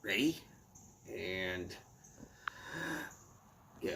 Ready? And go.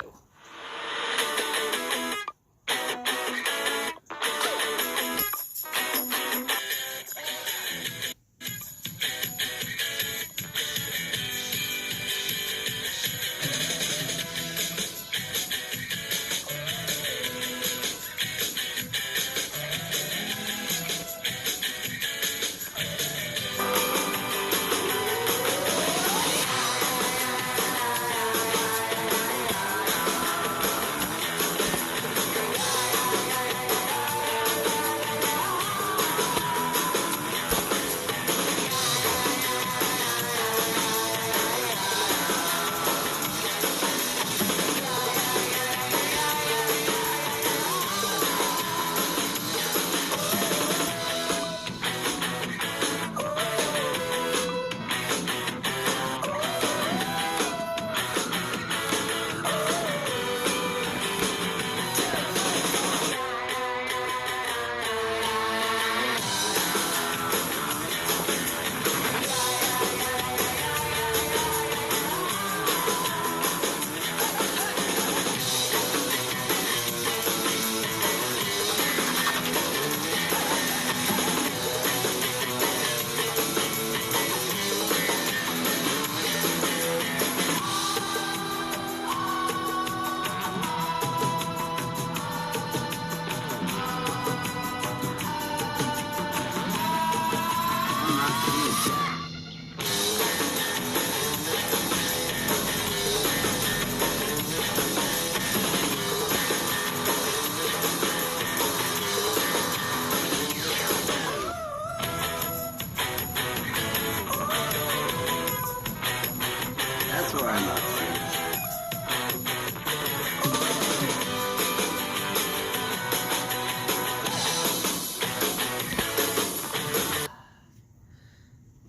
That's why I'm not seeing chat.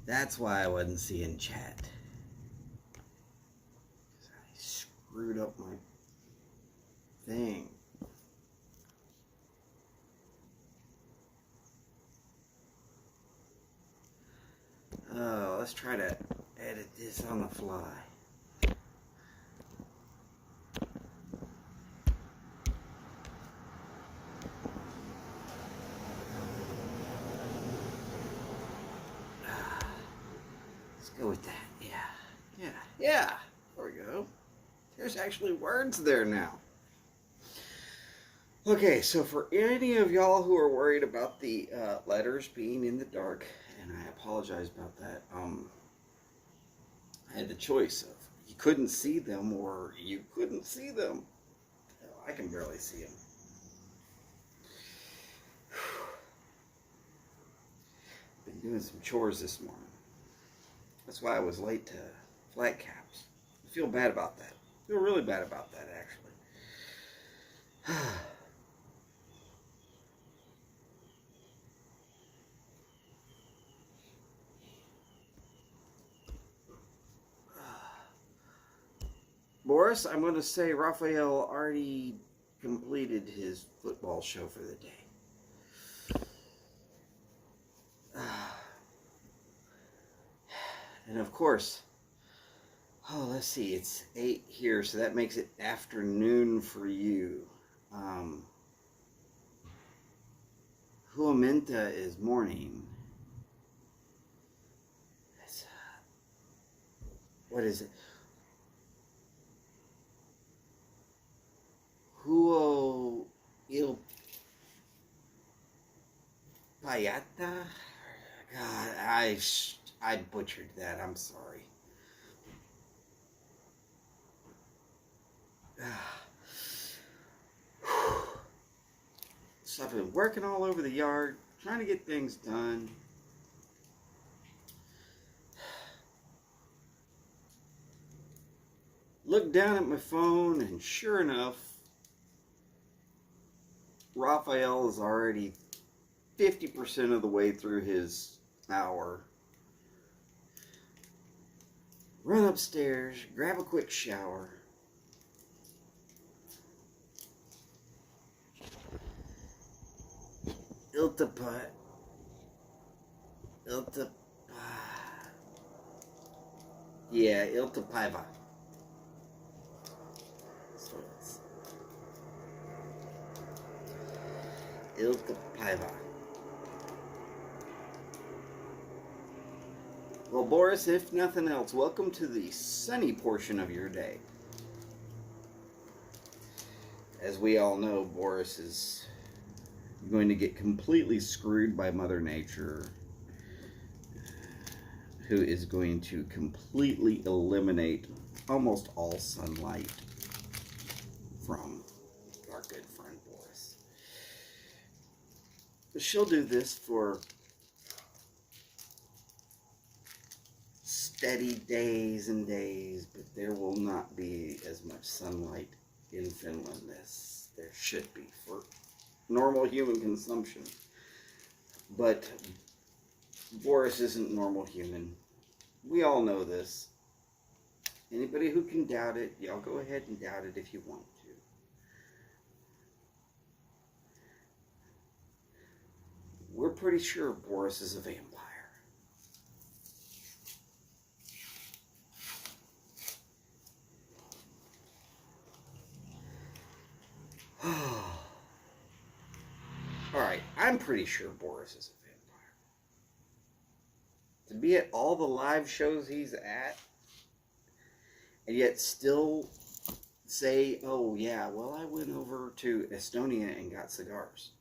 That's why I wasn't seeing chat. I screwed up my thing. Oh, let's try to edit this on the fly. Let's go with that. Yeah. There we go. There's actually words there now. Okay, so for any of y'all who are worried about the letters being in the dark, and I apologize about that, I had the choice of you couldn't see them or you couldn't see them. Hell, I can barely see them. Been doing some chores this morning. That's why I was late to flat caps. I feel bad about that. I feel really bad about that, actually. Boris, I'm going to say Raphael already completed his football show for the day. And of course, let's see, it's 8 here, so that makes it afternoon for you. Huamenta is morning. That's, what is it? Huo il Payata? God, I butchered that. I'm sorry. So I've been working all over the yard, trying to get things done. Looked down at my phone, and sure enough, Raphael is already 50% of the way through his hour. Run upstairs, grab a quick shower. Iltapa. Yeah, Ilta Paiva. So it's Ilta Paiva. Well, Boris, if nothing else, welcome to the sunny portion of your day. As we all know, Boris is going to get completely screwed by Mother Nature, who is going to completely eliminate almost all sunlight from our good friend Boris. But she'll do this for steady days and days, but there will not be as much sunlight in Finland as there should be for normal human consumption. But Boris isn't normal human. We all know this. Anybody who can doubt it, y'all go ahead and doubt it if you want to. We're pretty sure Boris is a vampire. Alright, I'm pretty sure Boris is a vampire. To be at all the live shows he's at, and yet still say, oh yeah, well I went over to Estonia and got cigars.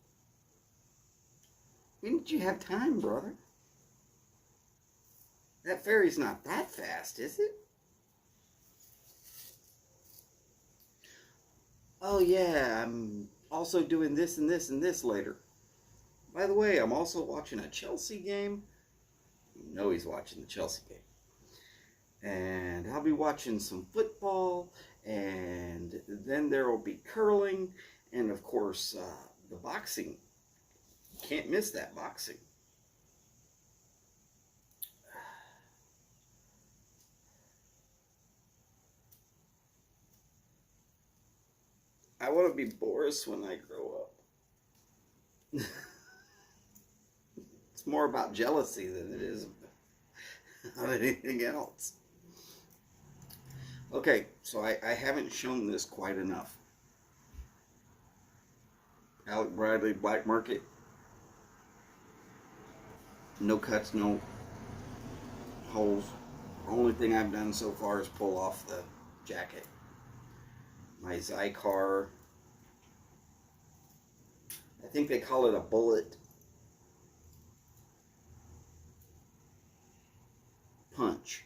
When did you have time, brother? That ferry's not that fast, is it? Oh yeah, I'm also doing this and this and this later. By the way, I'm also watching a Chelsea game. You know he's watching the Chelsea game. And I'll be watching some football, and then there will be curling, and of course the boxing. Can't miss that boxing. I want to be Boris when I grow up. It's more about jealousy than it is about anything else. Okay, so I haven't shown this quite enough. Alec Bradley Black Market. No cuts, no holes. Only thing I've done so far is pull off the jacket. My Zycar. I think they call it a bullet punch.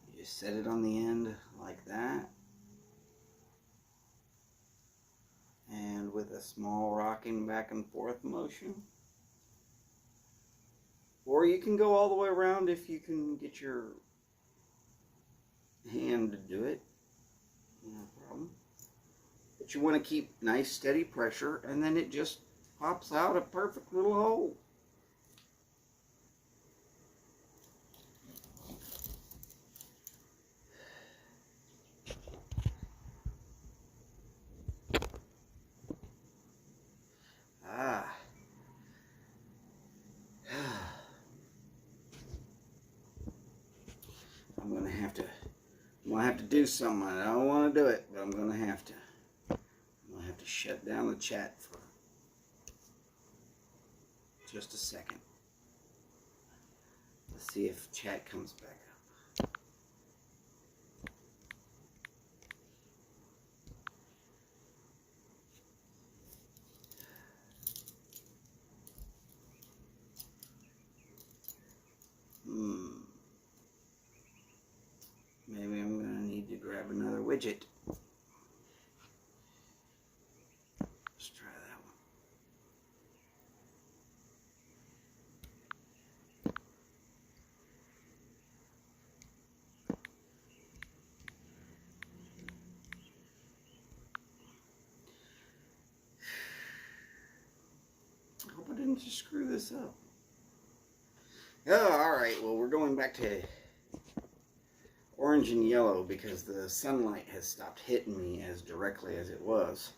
You just set it on the end like that. And with a small rocking back and forth motion. Or you can go all the way around if you can get your hand to do it. No problem. But you want to keep nice steady pressure, and then it just pops out a perfect little hole. Ah. I'm gonna have to do something. I don't want to do it, but I'm gonna have to. I'm gonna have to shut down the chat for just a second. Let's see if chat comes back up. Maybe I'm gonna need to grab another widget. Let's try that one. I hope I didn't just screw this up. Oh, alright, well we're going back to orange and yellow because the sunlight has stopped hitting me as directly as it was.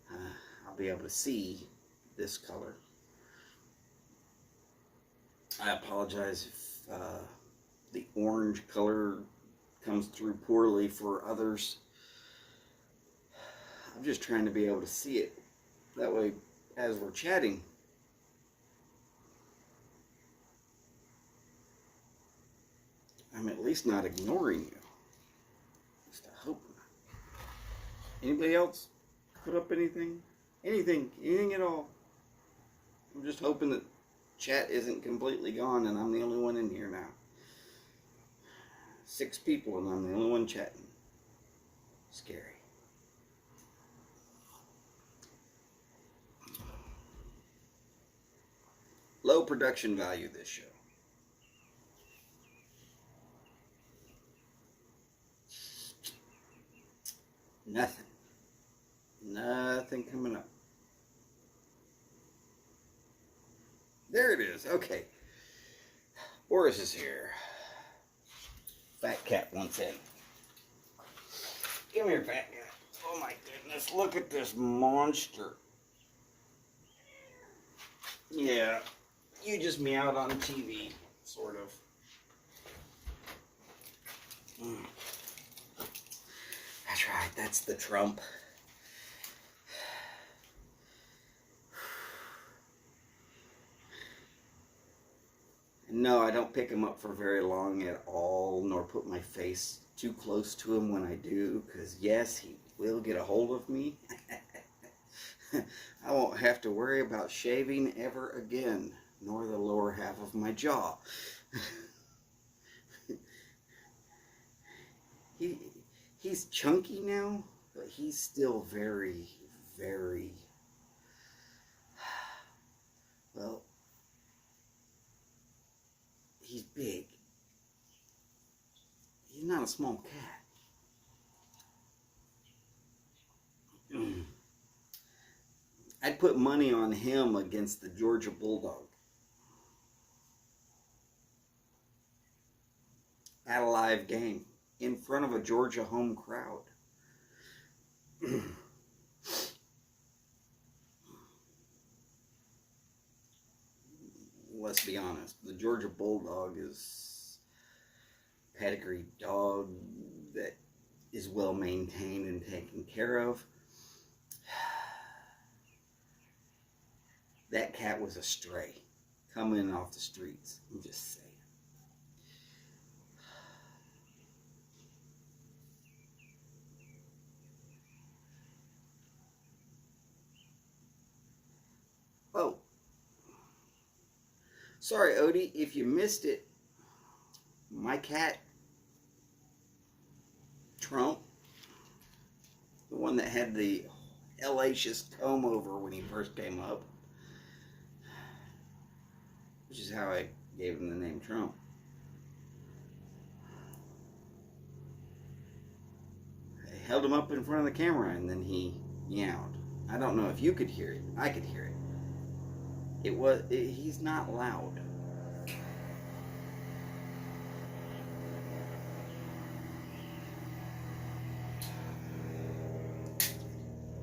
I'll be able to see this color. I apologize if the orange color comes through poorly for others. I'm just trying to be able to see it. That way, as we're chatting, I'm at least not ignoring you. At least I hope not. Anybody else put up anything? Anything at all? I'm just hoping that chat isn't completely gone and I'm the only one in here now. 6 people and I'm the only one chatting. Scary. Low production value this show. Nothing coming up. There it is. Okay. Boris is here. Fat cat wants in. Come here, fat cat. Oh my goodness, look at this monster. Yeah, you just meowed on TV, sort of. That's right, that's the Trump. No, I don't pick him up for very long at all, nor put my face too close to him when I do, because yes, he will get a hold of me. I won't have to worry about shaving ever again, nor the lower half of my jaw. He's chunky now, but he's still very, very, well, he's big. He's not a small cat. I'd put money on him against the Georgia Bulldog. At a live game, in front of a Georgia home crowd. Let's be honest, the Georgia Bulldog is a pedigree dog that is well maintained and taken care of. That cat was a stray, coming off the streets. I'm just saying. Oh, sorry, Odie, if you missed it, my cat, Trump, the one that had the hellacious comb over when he first came up, which is how I gave him the name Trump. I held him up in front of the camera and then he meowed. I don't know if you could hear it. I could hear it. He's not loud.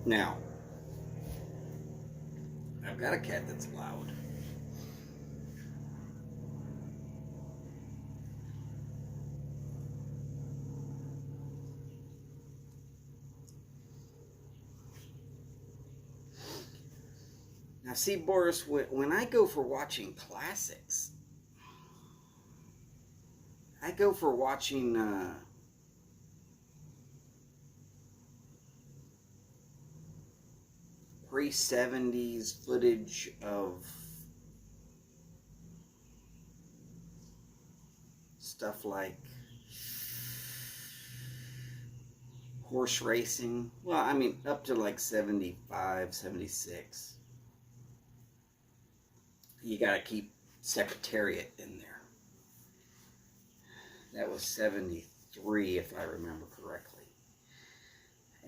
Now, I've got a cat that's loud. Now, see, Boris, when I go for watching classics, I go for watching pre-70s footage of stuff like horse racing. Well, I mean, up to like 75, 76. You gotta keep Secretariat in there. That was 73, if I remember correctly.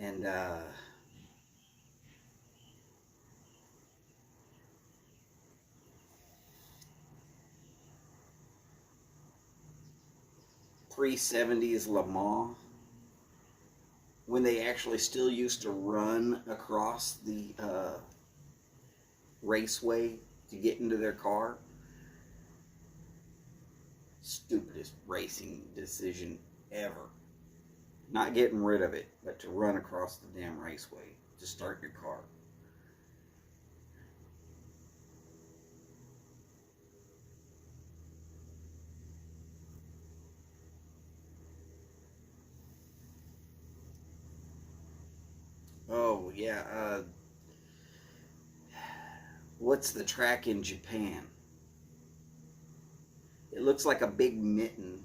And, pre-70s Le Mans, when they actually still used to run across the raceway to get into their car. stupidest racing decision ever. Not getting rid of it, but to run across the damn raceway to start your car. Oh, yeah. What's the track in Japan? It looks like a big mitten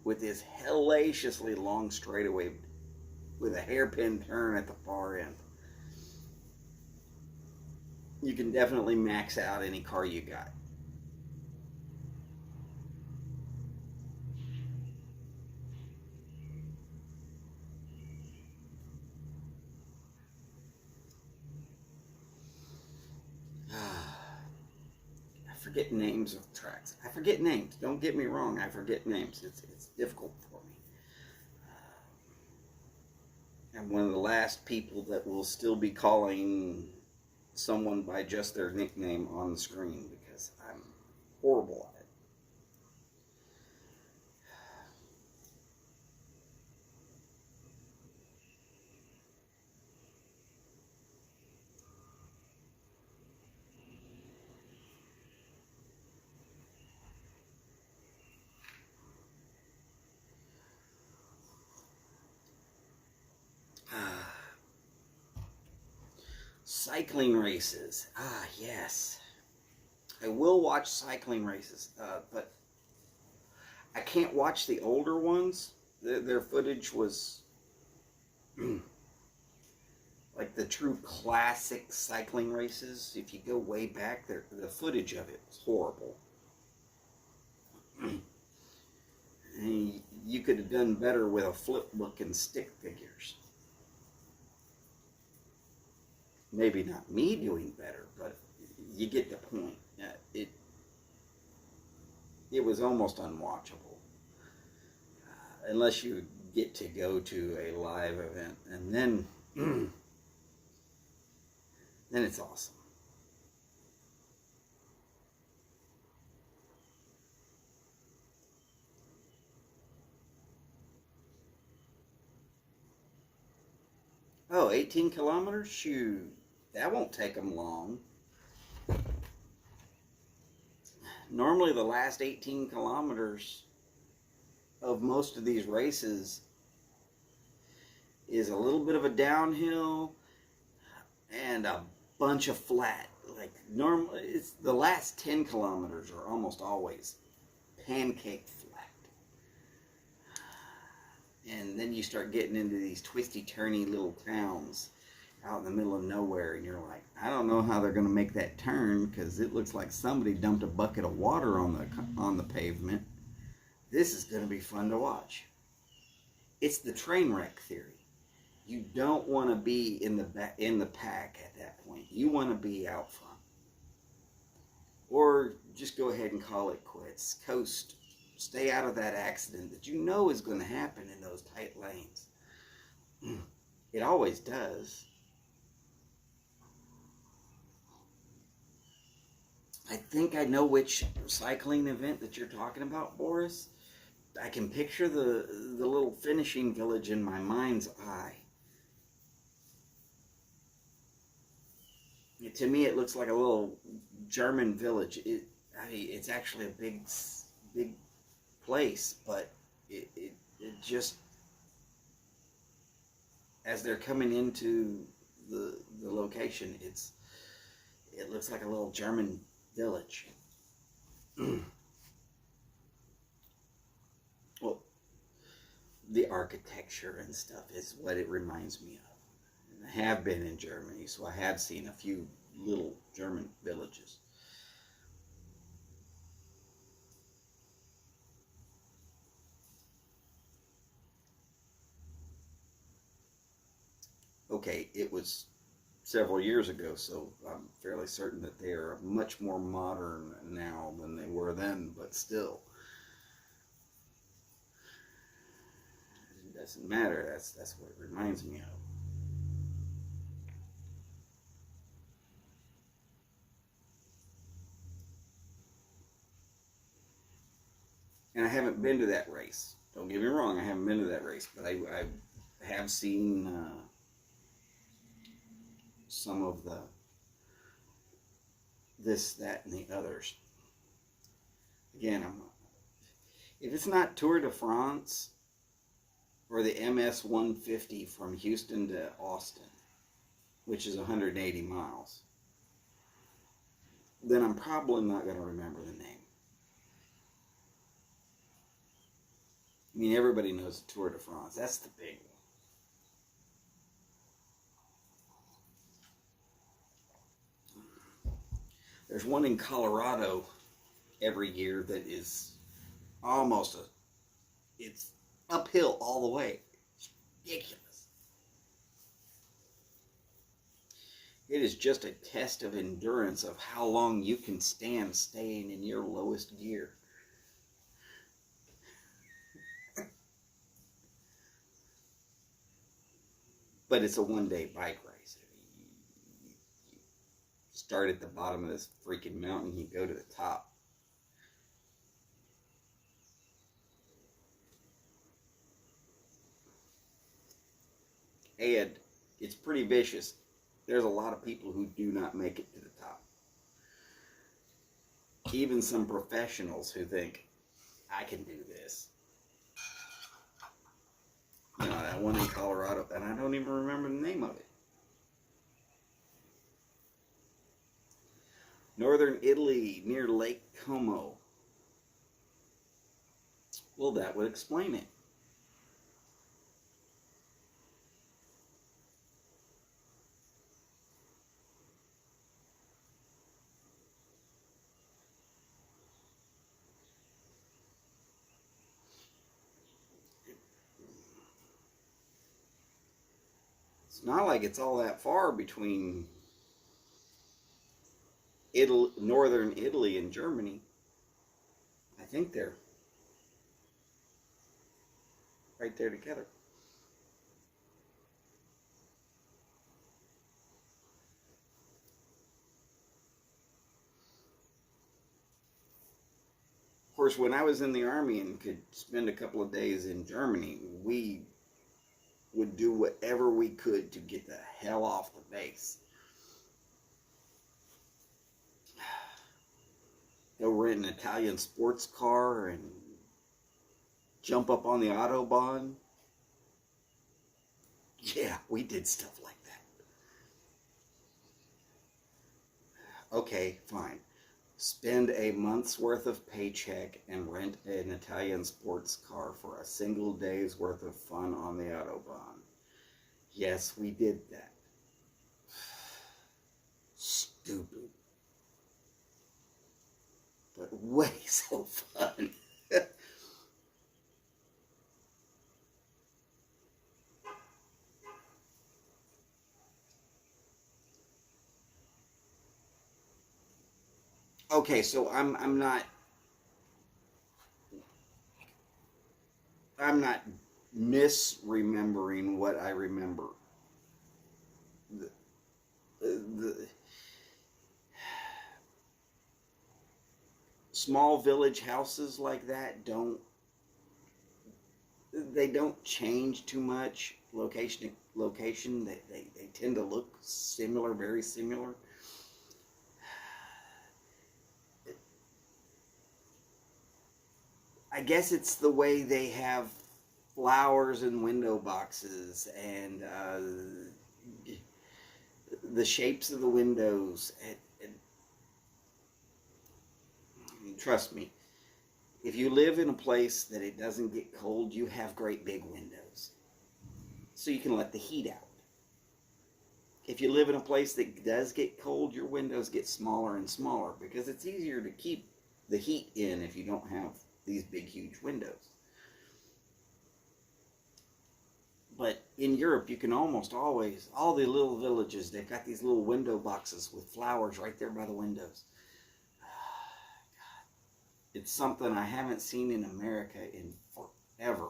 with this hellaciously long straightaway with a hairpin turn at the far end. You can definitely max out any car you got. I forget names of tracks. I forget names. Don't get me wrong. I forget names. It's difficult for me. I'm one of the last people that will still be calling someone by just their nickname on the screen because I'm horrible at it. Cycling races. Yes. I will watch cycling races, but I can't watch the older ones. Their footage was like the true classic cycling races. If you go way back, the footage of it was horrible. And you could have done better with a flip book and stick figures. Maybe not me doing better, but you get the point. It was almost unwatchable unless you get to go to a live event, and then then it's awesome. Oh, 18 kilometers? Shoot, that won't take them long. Normally the last 18 kilometers of most of these races is a little bit of a downhill and a bunch of flat. Like normally, it's the last 10 kilometers are almost always pancake flat. And then you start getting into these twisty turny little towns out in the middle of nowhere, and you're like, I don't know how they're going to make that turn because it looks like somebody dumped a bucket of water on the pavement. This is going to be fun to watch. It's the train wreck theory. You don't want to be in the pack at that point. You want to be out front, or just go ahead and call it quits. Coast. Stay out of that accident that you know is going to happen in those tight lanes. It always does. I think I know which cycling event that you're talking about, Boris. I can picture the little finishing village in my mind's eye. To me, it looks like a little German village. It's actually a big place, but it just, as they're coming into the location, it looks like a little German village. Well, the architecture and stuff is what it reminds me of. And I have been in Germany, so I have seen a few little German villages. Okay, it was several years ago, so I'm fairly certain that they are much more modern now than they were then, but still. It doesn't matter, that's what it reminds me of. And I haven't been to that race. Don't get me wrong, I haven't been to that race, but I have seen some of the this, that, and the others. Again, if it's not Tour de France or the MS 150 from Houston to Austin, which is 180 miles, then I'm probably not going to remember the name. I mean, everybody knows the Tour de France. That's the big one. There's one in Colorado every year that is almost it's uphill all the way. It's ridiculous. It is just a test of endurance of how long you can stand staying in your lowest gear. But it's a one-day bike race. You start at the bottom of this freaking mountain, you go to the top. And it's pretty vicious. There's a lot of people who do not make it to the top. Even some professionals who think, I can do this. You know, that one in Colorado, and I don't even remember the name of it. Northern Italy, near Lake Como. Well, that would explain it. It's not like it's all that far between northern Italy and Germany. I think they're right there together. Of course, when I was in the Army and could spend a couple of days in Germany, we would do whatever we could to get the hell off the base. Go rent an Italian sports car and jump up on the Autobahn. Yeah, we did stuff like that. Okay, fine. Spend a month's worth of paycheck and rent an Italian sports car for a single day's worth of fun on the Autobahn. Yes, we did that. Stupid. But way so fun. Okay, so I'm not misremembering what I remember. The small village houses like that don't change too much location to location. They tend to look similar, very similar. I guess it's the way they have flowers and window boxes and the shapes of the windows. And trust me, if you live in a place that it doesn't get cold, you have great big windows, so you can let the heat out. If you live in a place that does get cold, your windows get smaller and smaller because it's easier to keep the heat in if you don't have these big, huge windows. But in Europe, you can almost always, all the little villages, they've got these little window boxes with flowers right there by the windows. God, it's something I haven't seen in America in forever.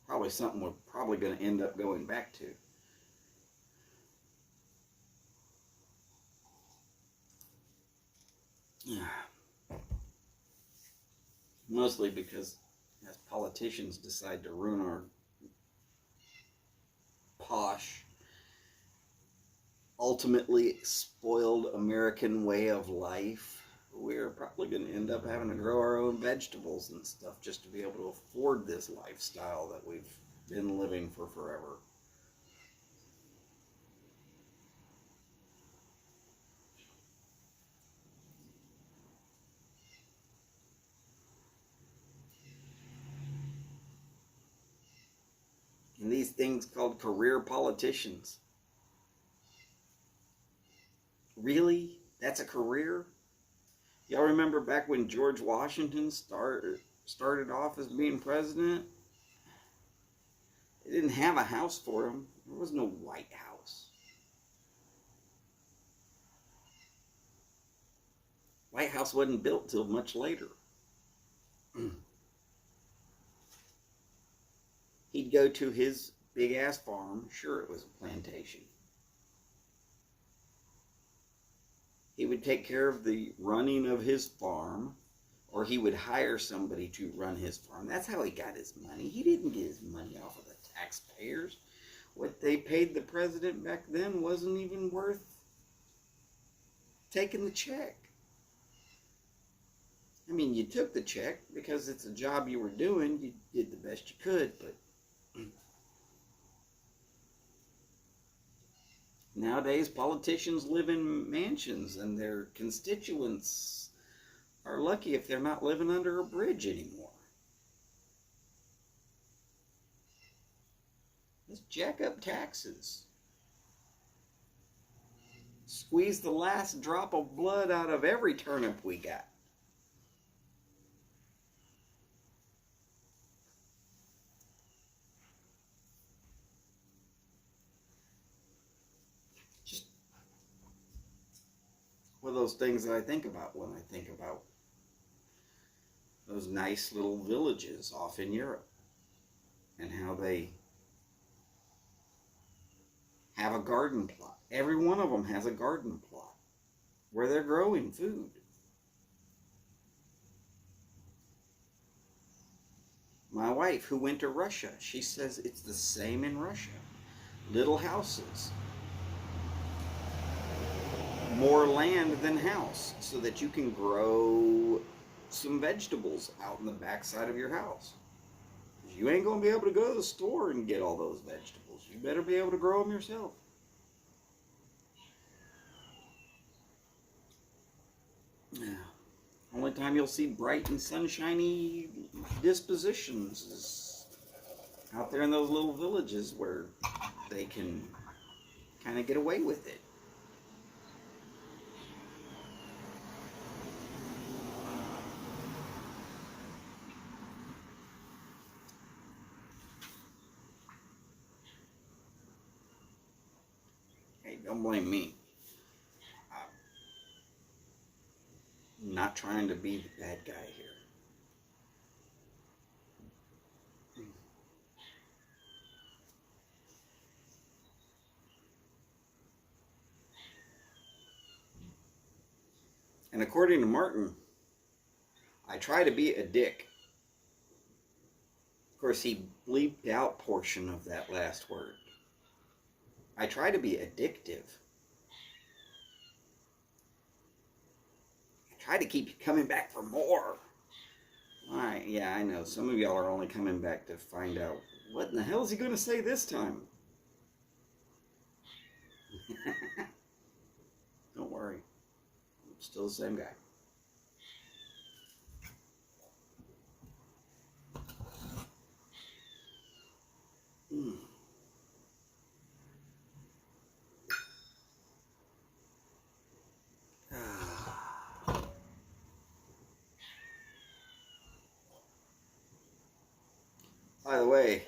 Probably something we're probably going to end up going back to. Mostly because as politicians decide to ruin our posh, ultimately spoiled American way of life, we're probably going to end up having to grow our own vegetables and stuff just to be able to afford this lifestyle that we've been living for forever. And these things called career politicians. Really? That's a career? Y'all remember back when George Washington started off as being president? They didn't have a house for him. There was no White House. White House wasn't built till much later. He'd go to his big-ass farm. Sure, it was a plantation. He would take care of the running of his farm, or he would hire somebody to run his farm. That's how he got his money. He didn't get his money off of the taxpayers. What they paid the president back then wasn't even worth taking the check. I mean, you took the check because it's a job you were doing. You did the best you could, but nowadays politicians live in mansions and their constituents are lucky if they're not living under a bridge anymore. Let's jack up taxes. Squeeze the last drop of blood out of every turnip we got. Just one of those things that I think about when I think about those nice little villages off in Europe and how they have a garden plot. Every one of them has a garden plot where they're growing food. My wife, who went to Russia, she says it's the same in Russia. Little houses. More land than house, so that you can grow some vegetables out in the backside of your house. You ain't going to be able to go to the store and get all those vegetables. You better be able to grow them yourself. Yeah. Only time you'll see bright and sunshiny dispositions is out there in those little villages where they can kind of get away with it. Hey, don't blame me. I'm not trying to be the bad guy here. And according to Martin, I try to be a dick. Of course, he bleeped out portion of that last word. I try to be addictive. I try to keep you coming back for more. Alright, yeah, I know. Some of y'all are only coming back to find out what in the hell is he going to say this time? Don't worry. I'm still the same guy. By the way,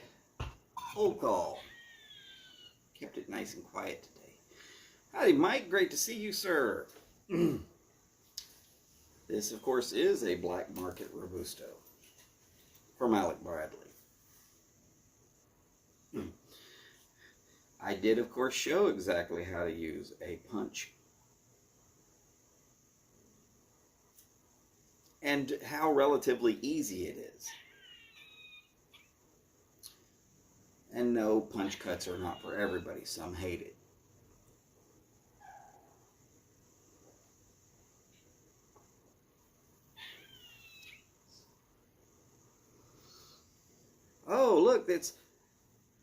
cold call. Kept it nice and quiet today. Howdy, Mike. Great to see you, sir. This, of course, is a black market Robusto from Alec Bradley. I did, of course, show exactly how to use a punch. and how relatively easy it is. And no, punch cuts are not for everybody. Some hate it. Oh, look, that's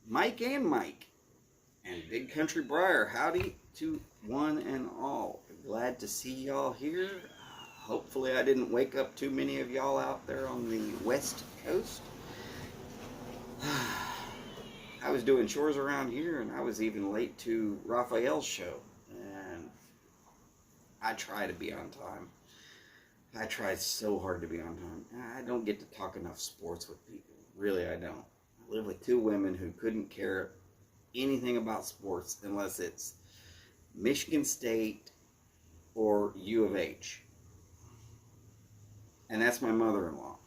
Mike and Mike. And Big Country Briar. Howdy to one and all. Glad to see y'all here. Hopefully I didn't wake up too many of y'all out there on the West Coast. I was doing chores around here, and I was even late to Raphael's show. And I try to be on time. I try so hard to be on time. I don't get to talk enough sports with people. Really, I don't. I live with two women who couldn't care anything about sports unless it's Michigan State or U of H. And that's my mother-in-law.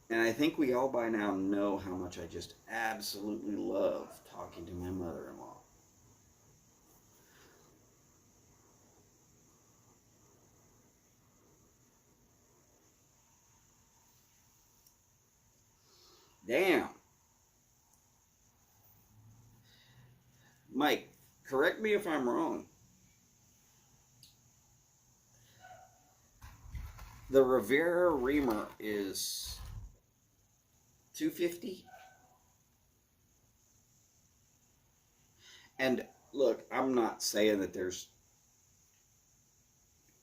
And I think we all by now know how much I just absolutely love talking to my mother-in-law. Damn. Mike, correct me if I'm wrong. The Rivera Reamer is $250. And look, I'm not saying that there's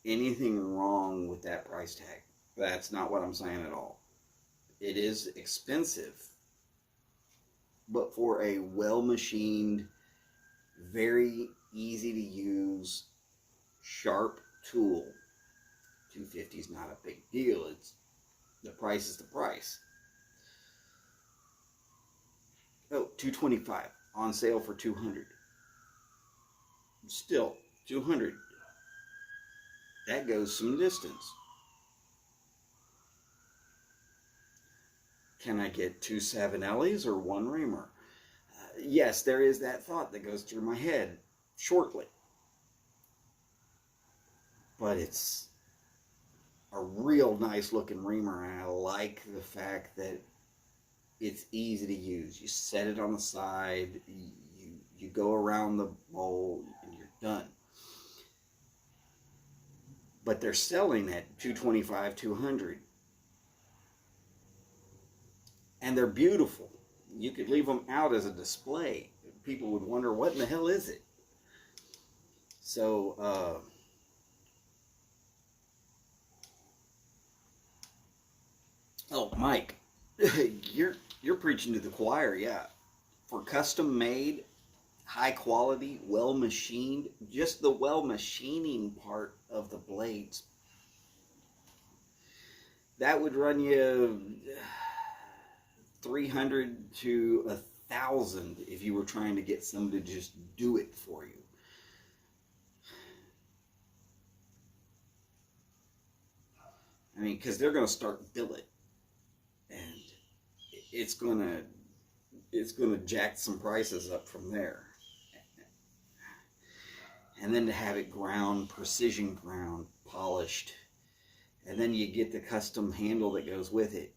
anything wrong with that price tag. That's not what I'm saying at all. It is expensive, but for a well-machined, very easy to use, sharp tool, $250 is not a big deal. It's the price is the price. Oh, $225 on sale for $200. Still, $200. That goes some distance. Can I get 2 Savinellis or 1 Reamer? Yes, there is that thought that goes through my head shortly. But it's a real nice looking Reamer, and I like the fact that it's easy to use. You set it on the side, you go around the bowl, and you're done. But they're selling at $225, $200. And they're beautiful. You could leave them out as a display. People would wonder, what in the hell is it? So, oh, Mike, you're preaching to the choir, yeah. For custom made, high quality, well machined, just the well machining part of the blades, that would run you $300 to $1,000 if you were trying to get somebody to just do it for you. I mean, because they're going to start billet, and it's going to jack some prices up from there. And then to have it ground, precision ground, polished, and then you get the custom handle that goes with it.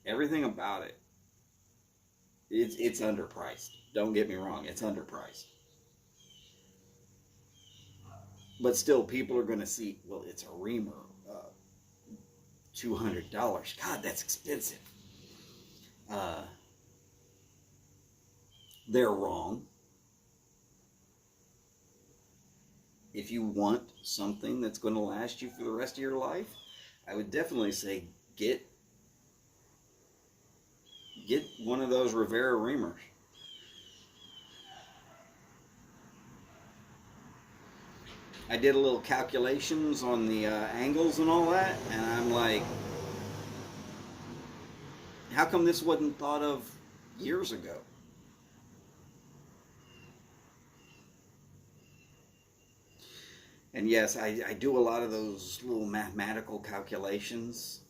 Everything about it, it's underpriced. Don't get me wrong, it's underpriced. But still, people are going to see, well, it's a Reamer, $200. God, that's expensive. They're wrong. If you want something that's going to last you for the rest of your life, I would definitely say get one of those Rivera Reamers. I did a little calculations on the angles and all that, and I'm like, how come this wasn't thought of years ago? And yes, I do a lot of those little mathematical calculations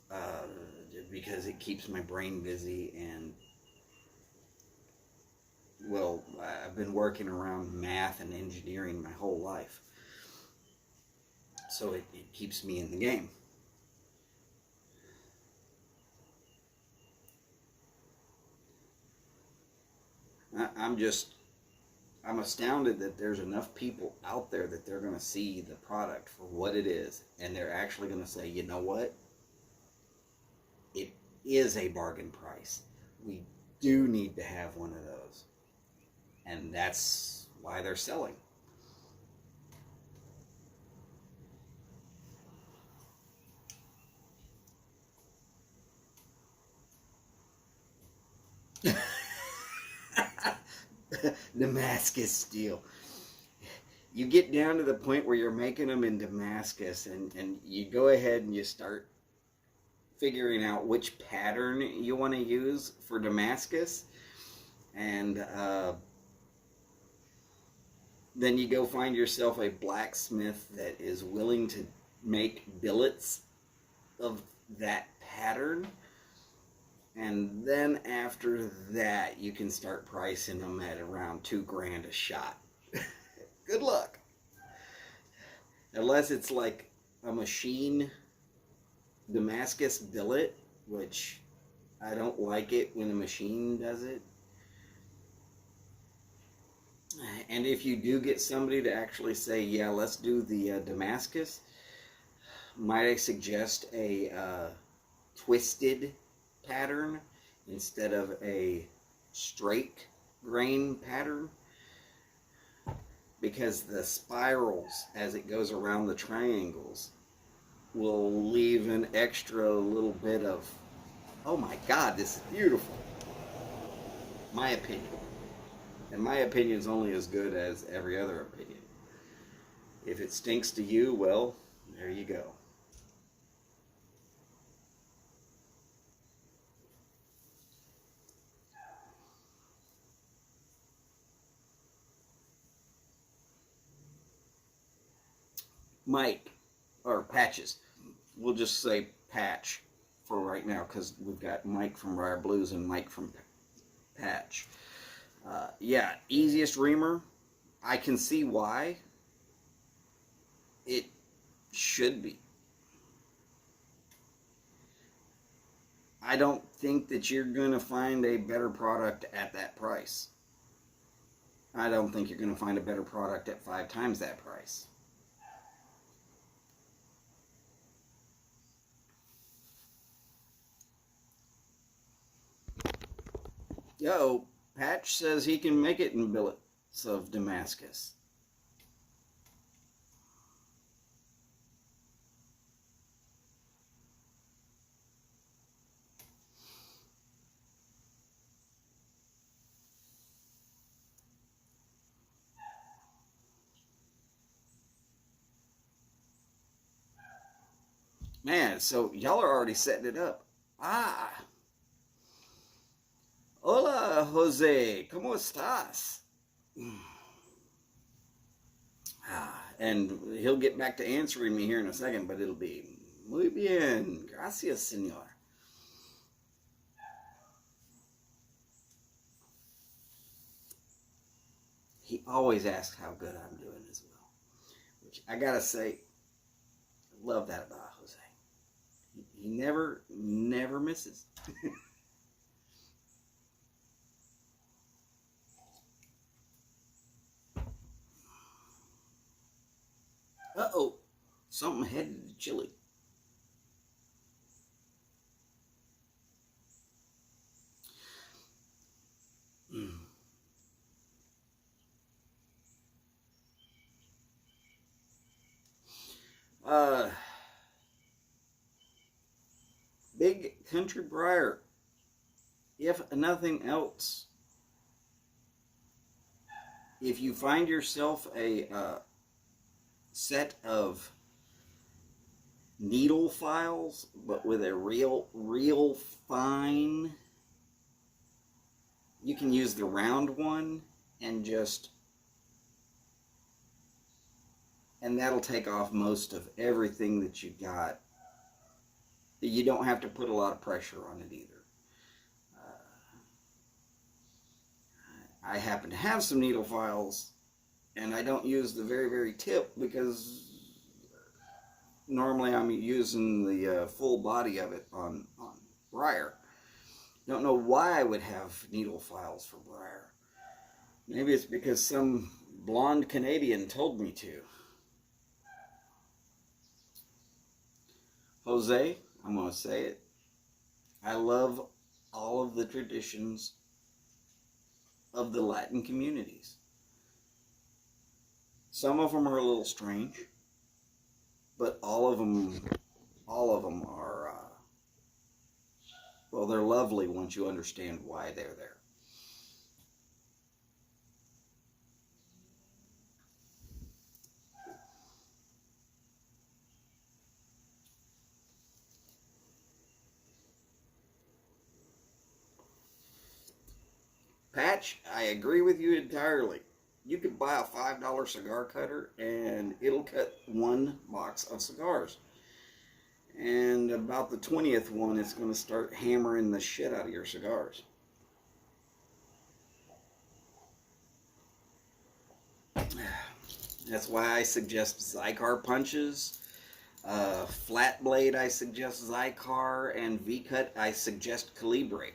because it keeps my brain busy, and well, I've been working around math and engineering my whole life. So it keeps me in the game. I'm astounded that there's enough people out there that they're going to see the product for what it is, and they're actually going to say, you know what? It is a bargain price. We do need to have one of those. And that's why they're selling. Damascus steel. You get down to the point where you're making them in Damascus, and you go ahead and you start figuring out which pattern you want to use for Damascus, and then you go find yourself a blacksmith that is willing to make billets of that pattern, and then after that you can start pricing them at around $2,000 a shot. Good luck. Unless it's like a machine Damascus billet, which I don't like it when a machine does it. And if you do get somebody to actually say, yeah, let's do the Damascus, might I suggest a twisted pattern instead of a straight grain pattern? Because the spirals, as it goes around the triangles, will leave an extra little bit of, oh my God, this is beautiful. My opinion. And my opinion is only as good as every other opinion. If it stinks to you, well, there you go. Mike, or Patches. We'll just say Patch for right now because we've got Mike from Rare Blues and Mike from Patch. Yeah, easiest reamer. I can see why. It should be. I don't think that you're going to find a better product at that price. I don't think you're going to find a better product at 5 times that price. Yo, Patch says he can make it in billets of Damascus. Man, so y'all are already setting it up. Ah. Hola, Jose. ¿Cómo estás? And he'll get back to answering me here in a second, but it'll be muy bien. Gracias, señor. He always asks how good I'm doing as well, which I gotta say, I love that about Jose. He never misses. Uh-oh, something headed to Chile. Big Country Briar. If nothing else, if you find yourself a set of needle files, but with a real fine, you can use the round one and that'll take off most of everything that you got. You don't have to put a lot of pressure on it either. I happen to have some needle files, and I don't use the very tip because normally I'm using the full body of it on Briar. Don't know why I would have needle files for Briar. Maybe it's because some blonde Canadian told me to. Jose, I'm going to say it. I love all of the traditions of the Latin communities. Some of them are a little strange, but all of them are, well, they're lovely once you understand why they're there. Patch, I agree with you entirely. You could buy a $5 cigar cutter and it'll cut one box of cigars. And about the 20th one, it's going to start hammering the shit out of your cigars. That's why I suggest Zycar punches. Flat blade, I suggest Zycar. And V-cut, I suggest Calibre.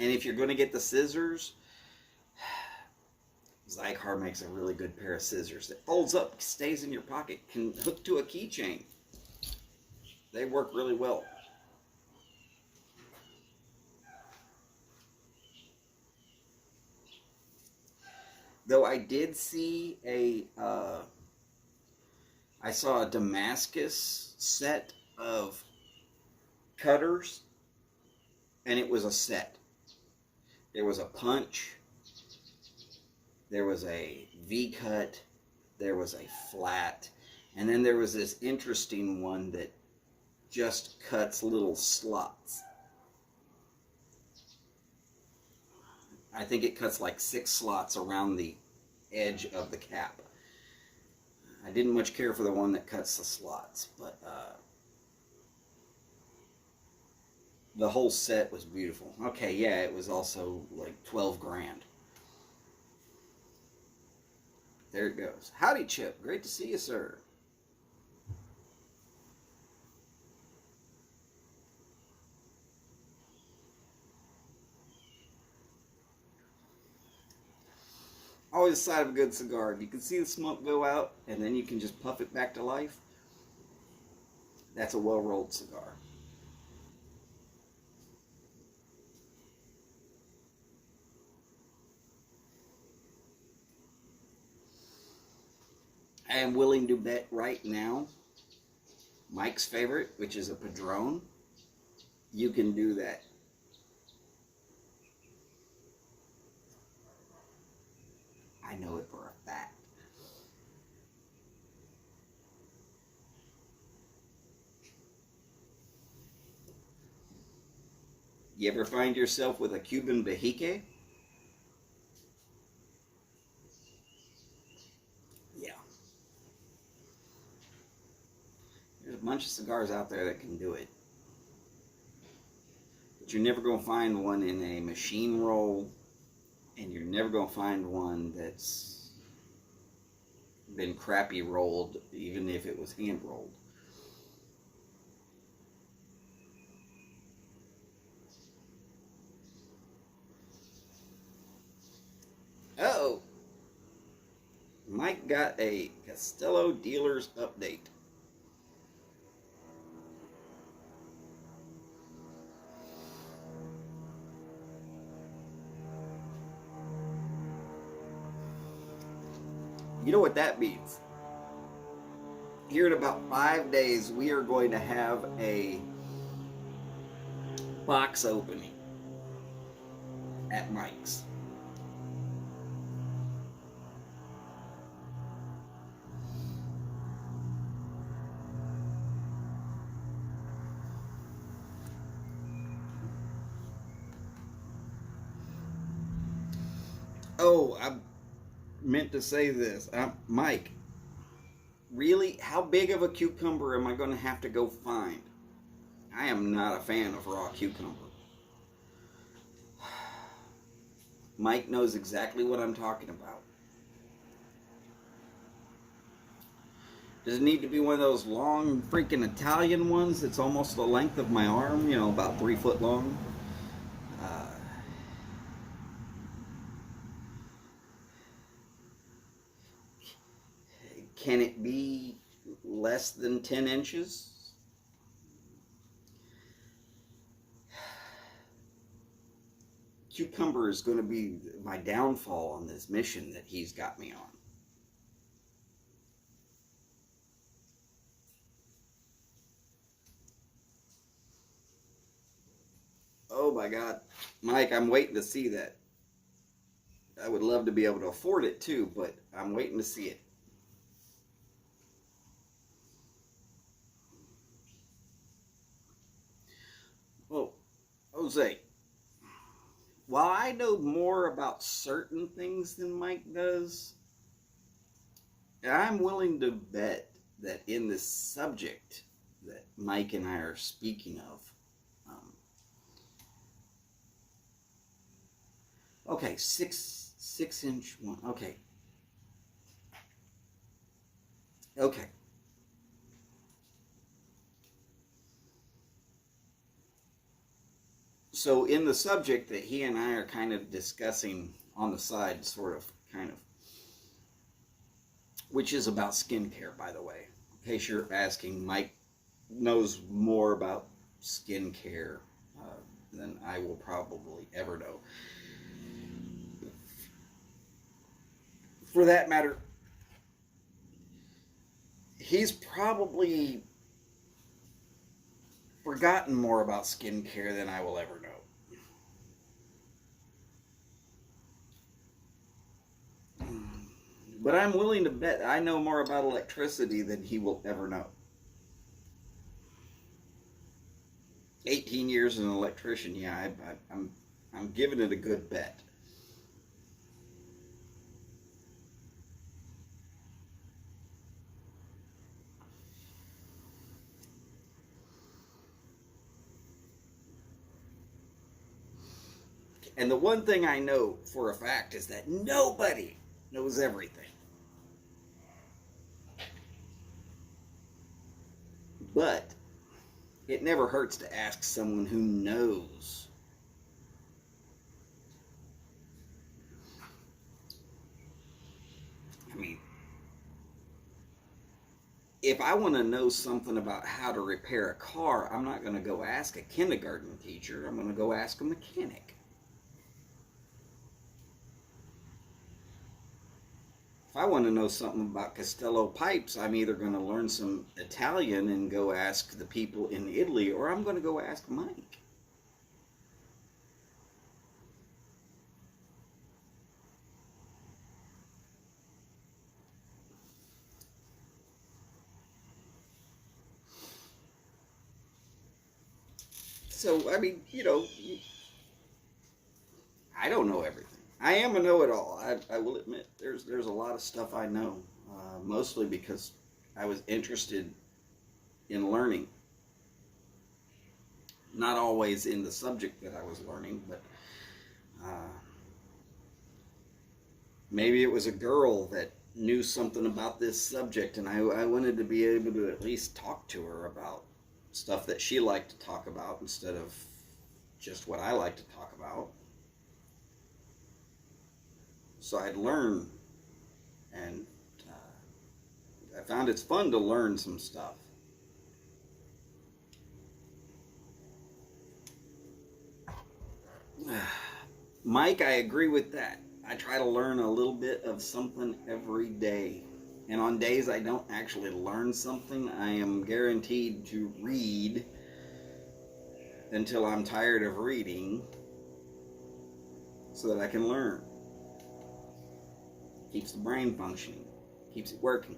And if you're going to get the scissors, Zycar makes a really good pair of scissors that folds up, stays in your pocket, can hook to a keychain. They work really well. Though I did see I saw a Damascus set of cutters, and it was a set. There was a punch, there was a V-cut, there was a flat, and then there was this interesting one that just cuts little slots. I think it cuts like 6 slots around the edge of the cap. I didn't much care for the one that cuts the slots, but the whole set was beautiful. Okay, yeah, it was also like 12 grand. There it goes. Howdy, Chip. Great to see you, sir. Always a sign of a good cigar. You can see the smoke go out, and then you can just puff it back to life. That's a well-rolled cigar. I am willing to bet right now, Mike's favorite, which is a Padron, you can do that. I know it for a fact. You ever find yourself with a Cuban Bahique? Yeah. There's a bunch of cigars out there that can do it. But you're never going to find one in a machine roll, and you're never going to find one that's been crappy rolled, even if it was hand rolled. Uh-oh. Mike got a Castello dealer's update. You know what that means? Here in about 5 days, we are going to have a box opening at Mike's. Oh, I meant to say this. Mike, really? How big of a cucumber am I going to have to go find? I am not a fan of raw cucumber. Mike knows exactly what I'm talking about. Does it need to be one of those long freaking Italian ones that's almost the length of my arm, you know, about 3 foot long? Can it be less than 10 inches? Cucumber is going to be my downfall on this mission that he's got me on. Oh my God. Mike, I'm waiting to see that. I would love to be able to afford it too, but I'm waiting to see it. Well, Jose, while I know more about certain things than Mike does, I'm willing to bet that in this subject that Mike and I are speaking of, okay, 6-inch one. Okay. Okay. So in the subject that he and I are kind of discussing on the side, sort of, kind of, which is about skincare, by the way. In case you're asking, Mike knows more about skincare than I will probably ever know. For that matter, he's probably forgotten more about skincare than I will ever know. But I'm willing to bet I know more about electricity than he will ever know. 18 years as an electrician, yeah, I'm giving it a good bet. And the one thing I know for a fact is that nobody knows everything. But it never hurts to ask someone who knows. I mean, if I want to know something about how to repair a car, I'm not going to go ask a kindergarten teacher. I'm going to go ask a mechanic. If I want to know something about Castello pipes, I'm either going to learn some Italian and go ask the people in Italy, or I'm going to go ask Mike. So, I mean, I don't know everything. I am a know-it-all. I will admit, there's a lot of stuff I know, mostly because I was interested in learning. Not always in the subject that I was learning, but maybe it was a girl that knew something about this subject, and I wanted to be able to at least talk to her about stuff that she liked to talk about instead of just what I like to talk about. So I'd learn, and I found it's fun to learn some stuff. Mike, I agree with that. I try to learn a little bit of something every day. And on days I don't actually learn something, I am guaranteed to read until I'm tired of reading so that I can learn. Keeps the brain functioning, keeps it working.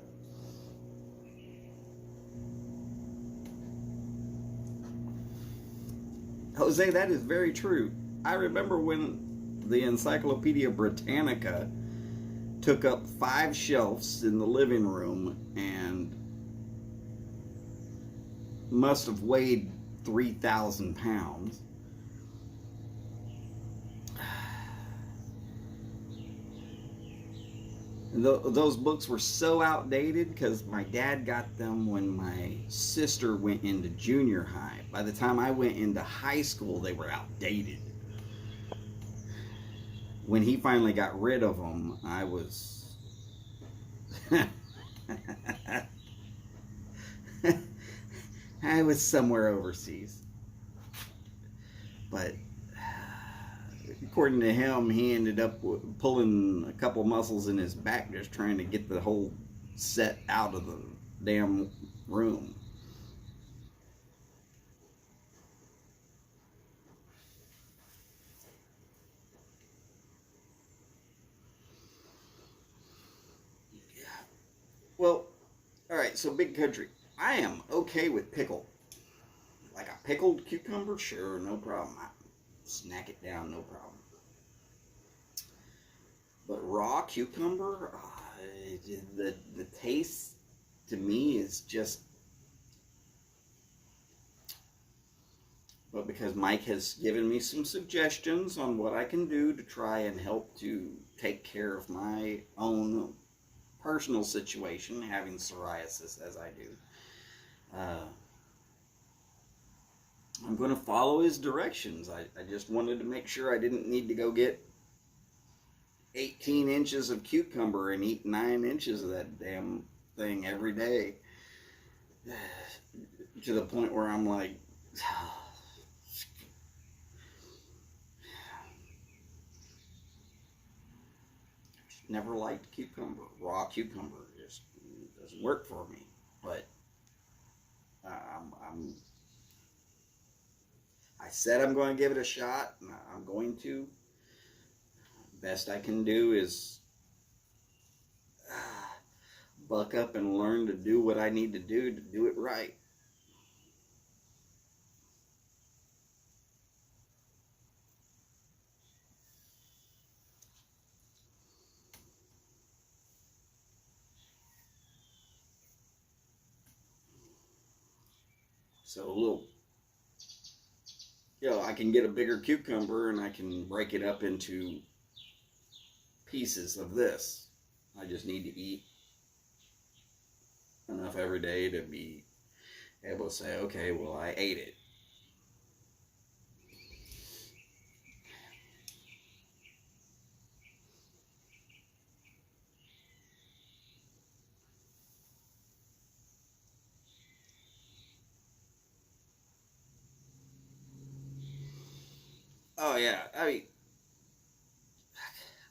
Jose, that is very true. I remember when the Encyclopedia Britannica took up 5 shelves in the living room and must have weighed 3,000 pounds. Those books were so outdated because my dad got them when my sister went into junior high. By the time I went into high school, they were outdated. When he finally got rid of them, I was I was somewhere overseas. But according to him, he ended up pulling a couple muscles in his back just trying to get the whole set out of the damn room. Well, all right, so big country. I am okay with pickle. Like a pickled cucumber, sure, no problem. I snack it down, no problem. But raw cucumber, the taste to me is just. But because Mike has given me some suggestions on what I can do to try and help to take care of my own personal situation, having psoriasis as I do, I'm going to follow his directions. I just wanted to make sure I didn't need to go get 18 inches of cucumber and eat 9 inches of that damn thing every day. To the point where I'm like, never liked cucumber. Raw cucumber just doesn't work for me. But I said I'm going to give it a shot, and I'm going to. Best I can do is buck up and learn to do what I need to do it right. So a little, I can get a bigger cucumber and I can break it up into pieces of this. I just need to eat enough every day to be able to say, okay, well, I ate it. Oh yeah,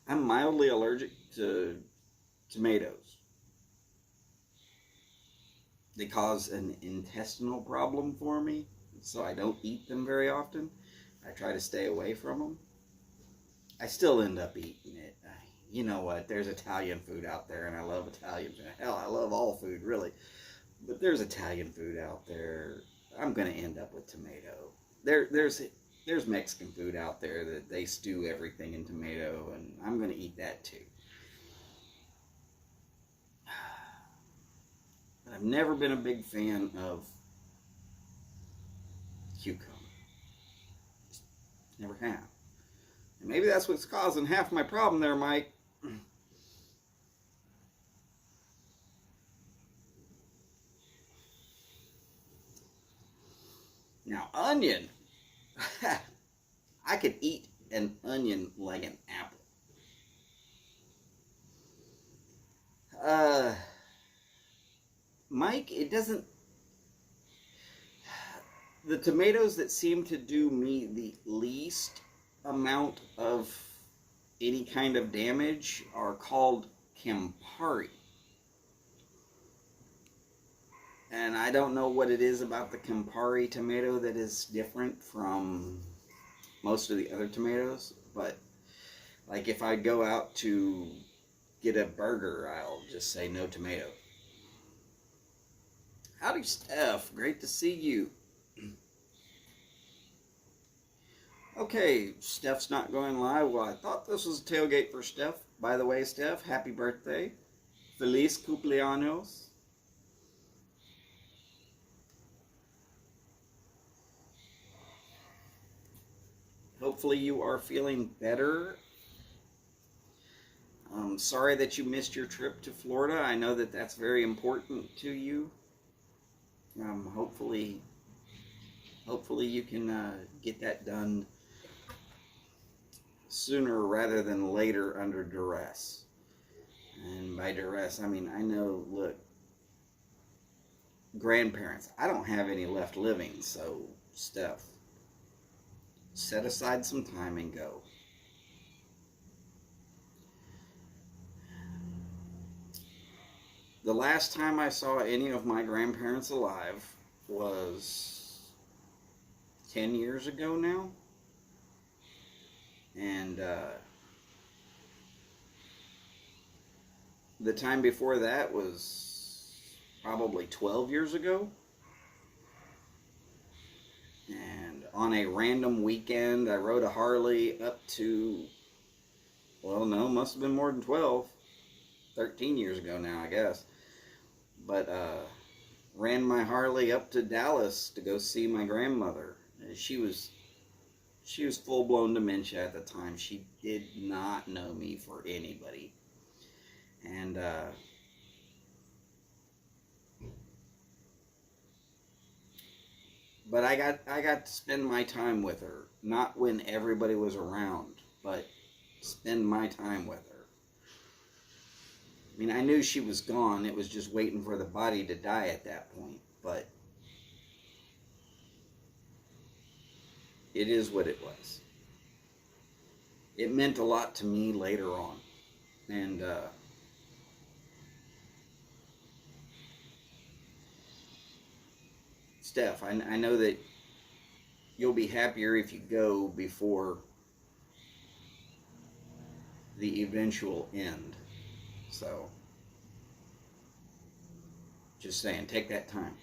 I'm mildly allergic to tomatoes. They cause an intestinal problem for me, so I don't eat them very often. I try to stay away from them. I still end up eating it. You know what? There's Italian food out there, and I love Italian food. Hell, I love all food, really. But there's Italian food out there. I'm going to end up with tomato. There's Mexican food out there that they stew everything in tomato, and I'm going to eat that too. But I've never been a big fan of cucumber. Just never have. And maybe that's what's causing half my problem there, Mike. Now, onion. I could eat an onion like an apple. Mike, it doesn't. The tomatoes that seem to do me the least amount of any kind of damage are called Campari. And I don't know what it is about the Campari tomato that is different from most of the other tomatoes, but like if I go out to get a burger, I'll just say no tomato. Howdy, Steph. Great to see you. Okay, Steph's not going live. Well, I thought this was a tailgate for Steph. By the way, Steph, happy birthday. Feliz cumpleaños. Hopefully you are feeling better. I'm sorry that you missed your trip to Florida. I know that that's very important to you. Hopefully you can get that done sooner rather than later under duress. And by duress, I mean, I know, look, grandparents. I don't have any left living, so Steph, set aside some time and go. The last time I saw any of my grandparents alive was 10 years ago now. And the time before that was probably 12 years ago. And on a random weekend, I rode a Harley up to, well, no, must have been more than 12. 13 years ago now, I guess. But ran my Harley up to Dallas to go see my grandmother. She was full-blown dementia at the time. She did not know me for anybody. And but I got to spend my time with her. Not when everybody was around, but spend my time with her. I mean, I knew she was gone. It was just waiting for the body to die at that point. But it is what it was. It meant a lot to me later on. And Steph, I know that you'll be happier if you go before the eventual end. So, just saying, take that time.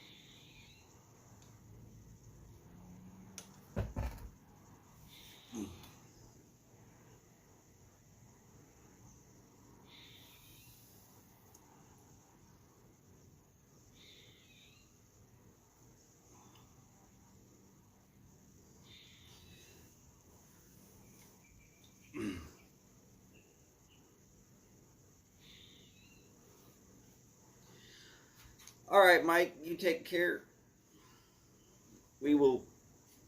All right, Mike, you take care. We will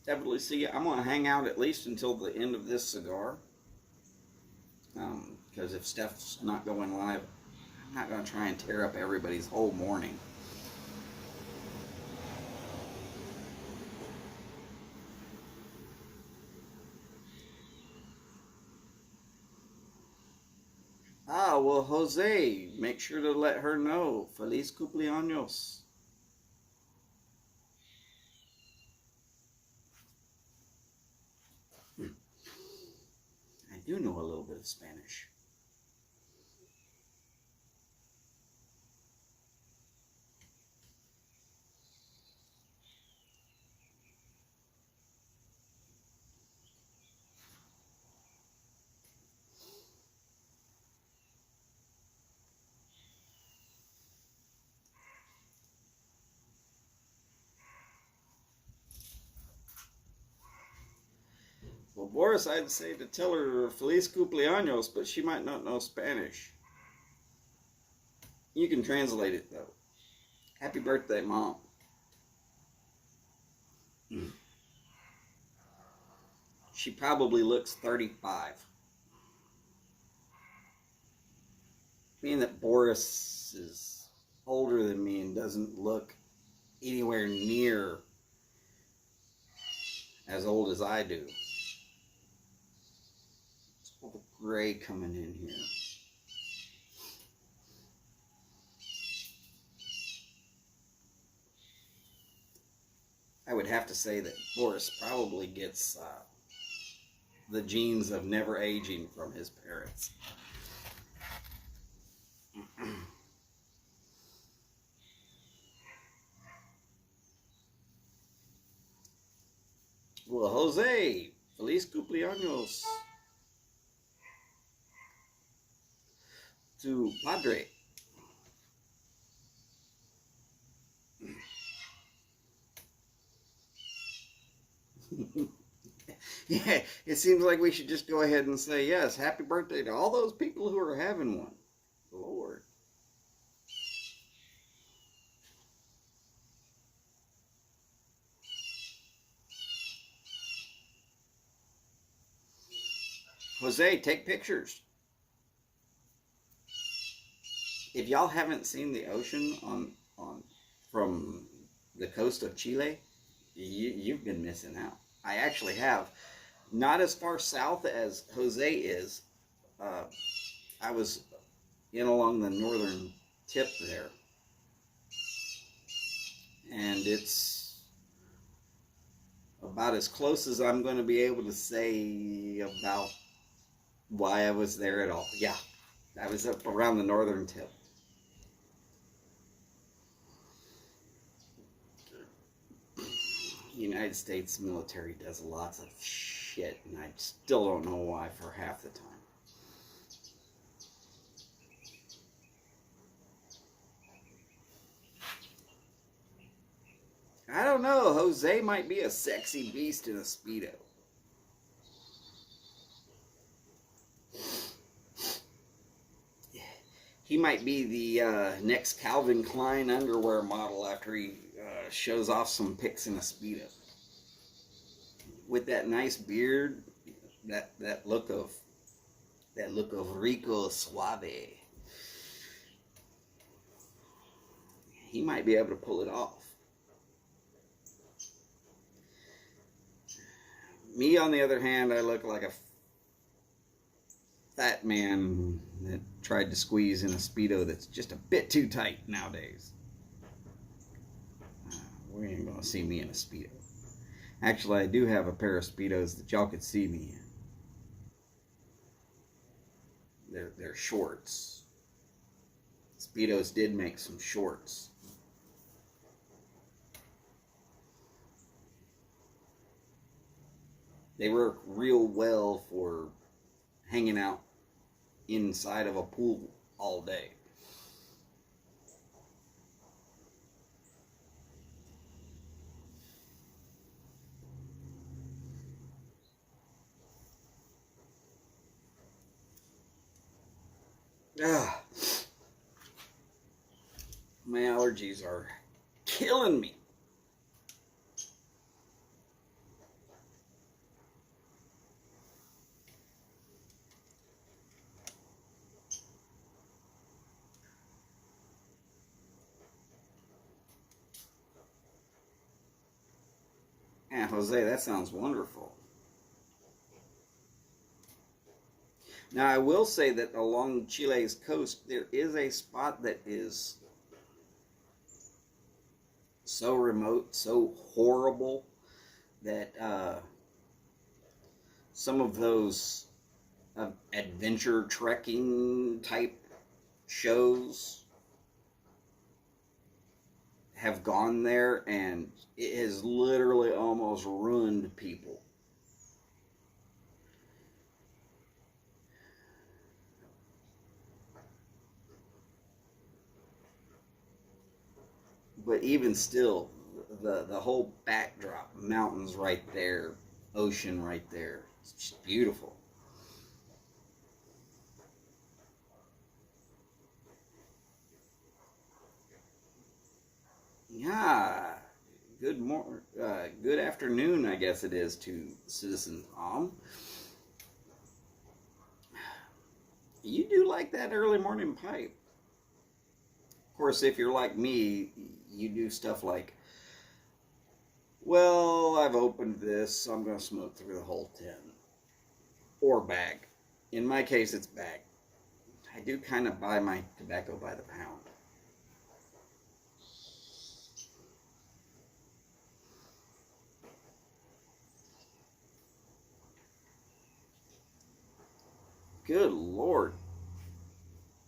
definitely see you. I'm going to hang out at least until the end of this cigar. Because if Steph's not going live, I'm not going to try and tear up everybody's whole morning. Ah, well, Jose, make sure to let her know. Feliz cumpleaños. I do know a little bit of Spanish. Well, Boris, I'd say to tell her Feliz cumpleaños, but she might not know Spanish. You can translate it, though. Happy birthday, Mom. She probably looks 35. Being that Boris is older than me and doesn't look anywhere near as old as I do. It's all the gray coming in here. I would have to say that Boris probably gets the genes of never aging from his parents. Well, Jose, Feliz cumpleaños to Padre. Yeah, it seems like we should just go ahead and say yes. Happy birthday to all those people who are having one. Lord. Jose, take pictures. If y'all haven't seen the ocean on from the coast of Chile, you've been missing out. I actually have. Not as far south as Jose is. Uh, I was in along the northern tip there, and it's about as close as I'm going to be able to say about why I was there at all. Yeah, I was up around the northern tip. The United States military does lots of shit, and I still don't know why for half the time. I don't know. Jose might be a sexy beast in a Speedo. He might be the next Calvin Klein underwear model after he shows off some pics in a Speedo. With that nice beard, that look of rico suave. He might be able to pull it off. Me, on the other hand, I look like a fat man that tried to squeeze in a Speedo that's just a bit too tight nowadays. We ain't gonna see me in a Speedo. Actually, I do have a pair of Speedos that y'all could see me in. They're shorts. Speedos did make some shorts. They work real well for hanging out inside of a pool all day. Ah, my allergies are killing me. Yeah, Jose, that sounds wonderful. Now, I will say that along Chile's coast, there is a spot that is so remote, so horrible, that some of those adventure trekking type shows have gone there, and it has literally almost ruined people. But even still, the whole backdrop, mountains right there, ocean right there, it's just beautiful. Yeah, good afternoon, I guess it is, to Citizen Tom. You do like that early morning pipe. Of course, if you're like me, you do stuff like, well, I've opened this, so I'm going to smoke through the whole tin. Or bag. In my case, it's bag. I do kind of buy my tobacco by the pound. Good Lord.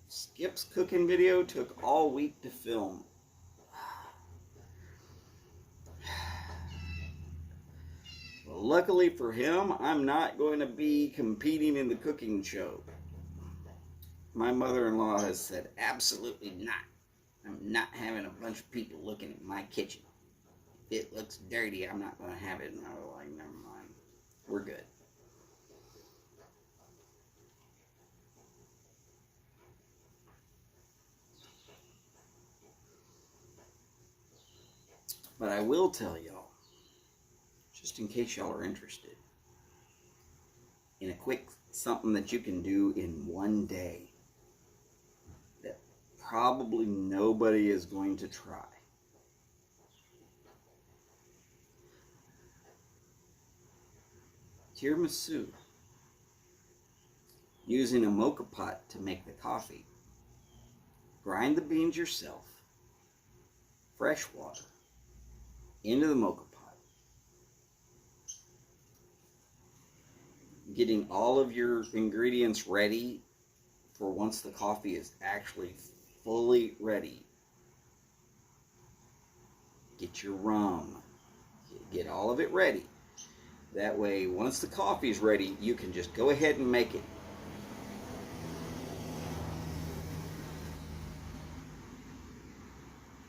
Skip's cooking video took all week to film. Well, luckily for him, I'm not going to be competing in the cooking show. My mother-in-law has said, absolutely not. I'm not having a bunch of people looking at my kitchen. If it looks dirty, I'm not going to have it. And I was like, never mind. We're good. But I will tell y'all, just in case y'all are interested, in a quick something that you can do in one day that probably nobody is going to try. tiramisu using a mocha pot to make the coffee. Grind the beans yourself, fresh water, into the mocha pot. Getting all of your ingredients ready for once the coffee is actually fully ready. Get your rum, get all of it ready. That way, once the coffee is ready, you can just go ahead and make it.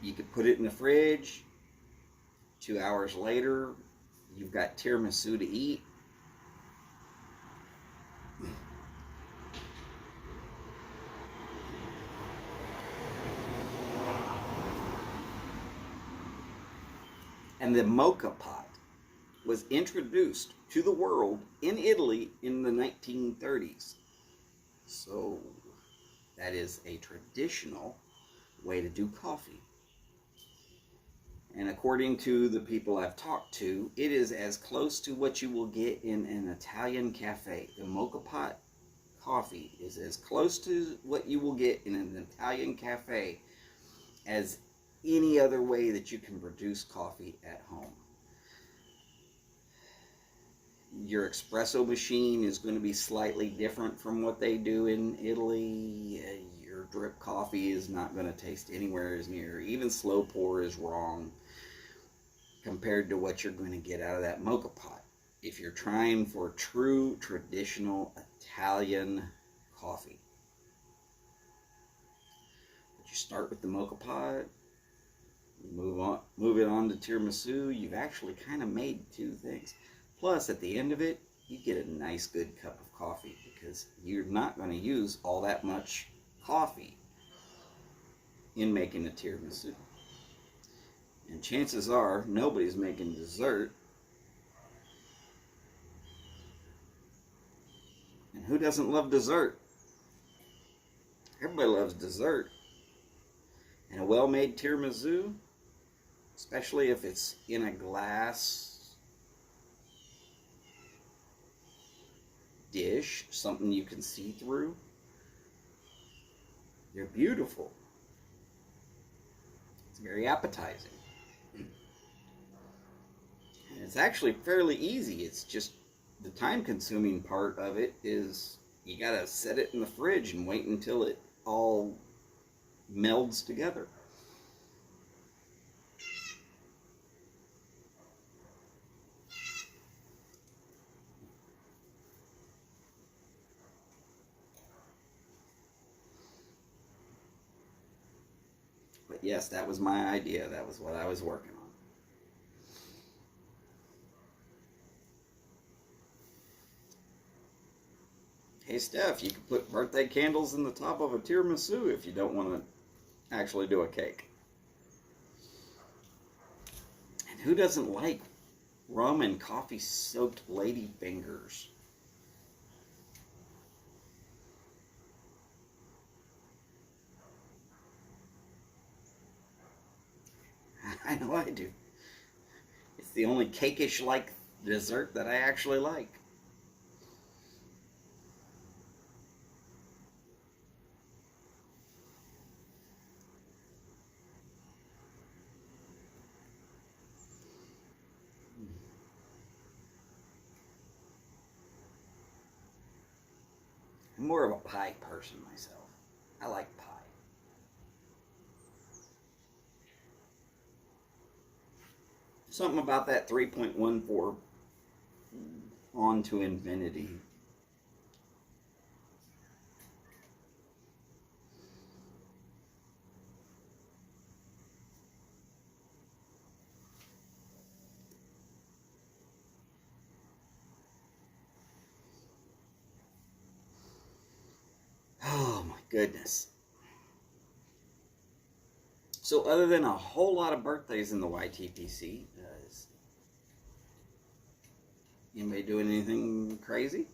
You could put it in the fridge. 2 hours later, you've got tiramisu to eat. And the mocha pot was introduced to the world in Italy in the 1930s. So that is a traditional way to do coffee. And according to the people I've talked to, it is as close to what you will get in an Italian cafe. The mocha pot coffee is as close to what you will get in an Italian cafe as any other way that you can produce coffee at home. Your espresso machine is going to be slightly different from what they do in Italy. Your drip coffee is not going to taste anywhere as near. Even slow pour is wrong compared to what you're going to get out of that mocha pot. If you're trying for true traditional Italian coffee. But you start with the mocha pot, move it on to tiramisu. You've actually kind of made two things. Plus, at the end of it, you get a nice good cup of coffee because you're not going to use all that much coffee in making a tiramisu. And chances are, nobody's making dessert. And who doesn't love dessert? Everybody loves dessert. And a well-made tiramisu, especially if it's in a glass dish, something you can see through, they're beautiful. It's very appetizing. And it's actually fairly easy. It's just the time-consuming part of it is you gotta set it in the fridge and wait until it all melds together. But yes, that was my idea. That was what I was working on. Hey Steph, you could put birthday candles in the top of a tiramisu if you don't want to actually do a cake. And who doesn't like rum and coffee soaked lady fingers? I know I do. It's the only cakeish-like dessert that I actually like. I'm more of a pie person myself. I like pie. Something about that 3.14 on to infinity. Oh my goodness. So other than a whole lot of birthdays in the YTPC, is anybody doing anything crazy?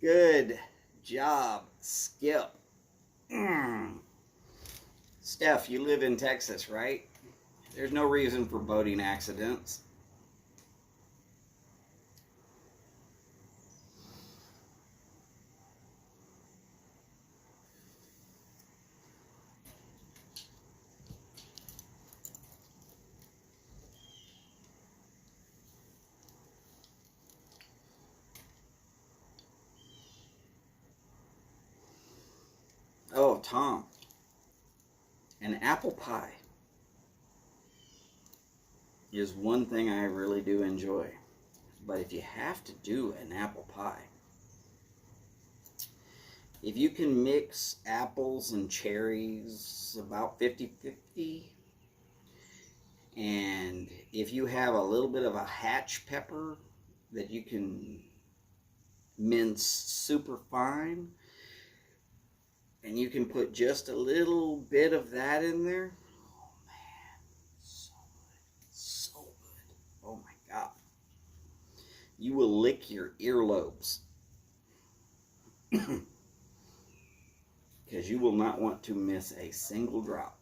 Good job, Skip. Steph, you live in Texas, right? There's no reason for boating accidents. Oh, Tom, an apple pie is one thing I really do enjoy. But if you have to do an apple pie, if you can mix apples and cherries about 50-50, and if you have a little bit of a hatch pepper that you can mince super fine, and you can put just a little bit of that in there, oh man, so good, so good. Oh my God. You will lick your earlobes. Because you will not want to miss a single drop.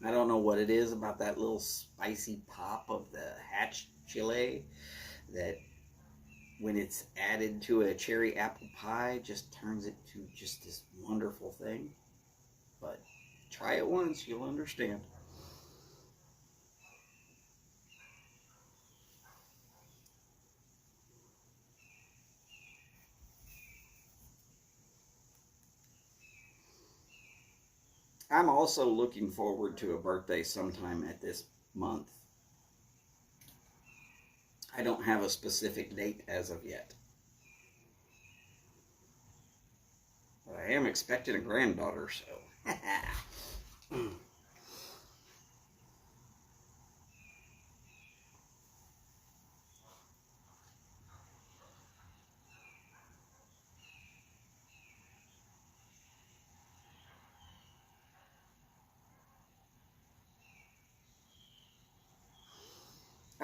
I don't know what it is about that little spicy pop of the hatch chili that when it's added to a cherry apple pie just turns it to just this wonderful thing. But try it once, you'll understand. I'm also looking forward to a birthday sometime at this month. I don't have a specific date as of yet. But I am expecting a granddaughter, so.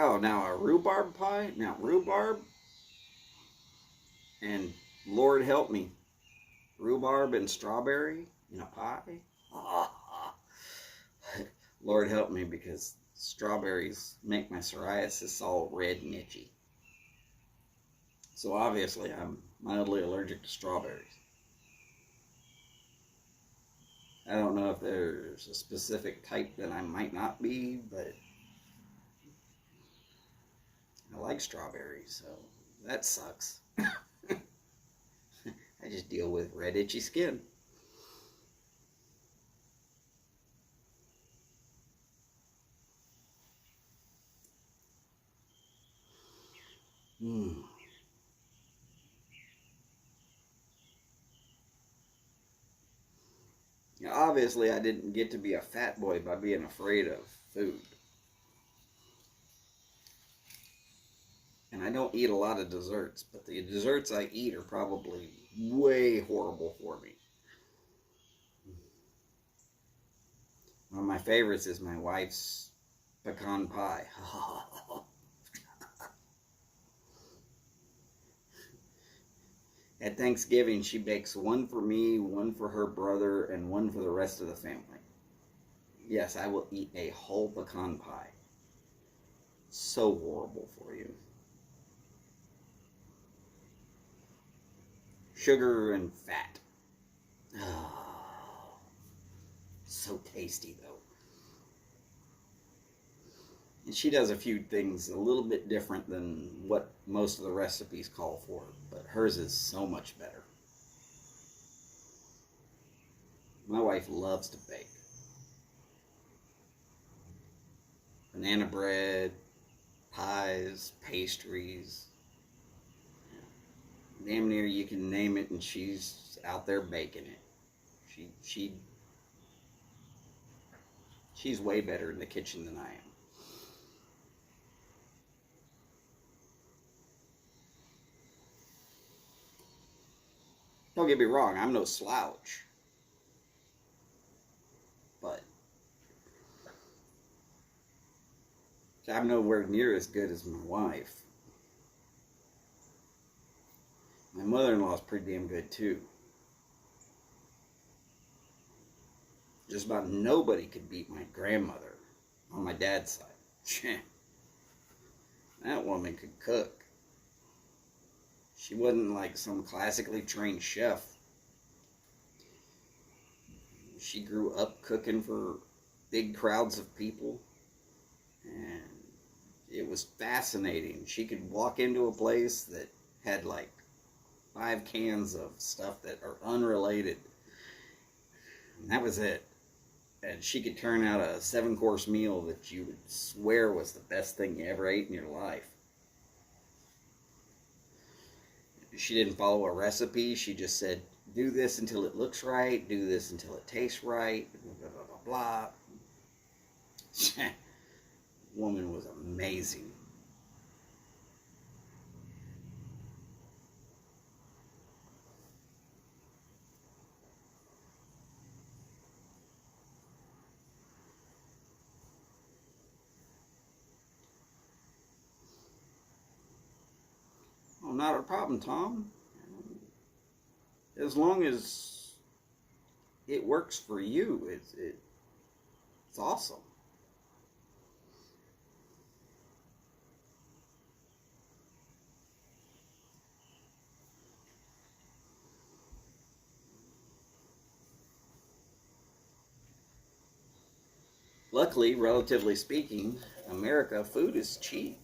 Oh, now a rhubarb pie? Now rhubarb and Lord help me, rhubarb and strawberry in a pie? Lord help me, because strawberries make my psoriasis all red and itchy. So obviously I'm mildly allergic to strawberries. I don't know if there's a specific type that I might not be, but I like strawberries, so that sucks. I just deal with red itchy skin. Mm. Now, obviously, I didn't get to be a fat boy by being afraid of food. And I don't eat a lot of desserts, but the desserts I eat are probably way horrible for me. One of my favorites is my wife's pecan pie. At Thanksgiving, she bakes one for me, one for her brother, and one for the rest of the family. Yes, I will eat a whole pecan pie. So horrible for you. Sugar and fat. Oh, so tasty, though. And she does a few things a little bit different than what most of the recipes call for, but hers is so much better. My wife loves to bake. Banana bread, pies, pastries. Damn near you can name it and she's out there baking it. She's way better in the kitchen than I am. Don't get me wrong, I'm no slouch. But I'm nowhere near as good as my wife. My mother-in-law is pretty damn good too. Just about nobody could beat my grandmother on my dad's side. That woman could cook. She wasn't like some classically trained chef. She grew up cooking for big crowds of people, and it was fascinating. She could walk into a place that had like 5 cans of stuff that are unrelated, and that was it. And she could turn out a 7-course meal that you would swear was the best thing you ever ate in your life. She didn't follow a recipe. She just said, do this until it looks right, do this until it tastes right, blah, blah, blah, blah. Woman was amazing. Oh, not a problem, Tom. As long as it works for you, it's awesome. Luckily, relatively speaking, America, food is cheap.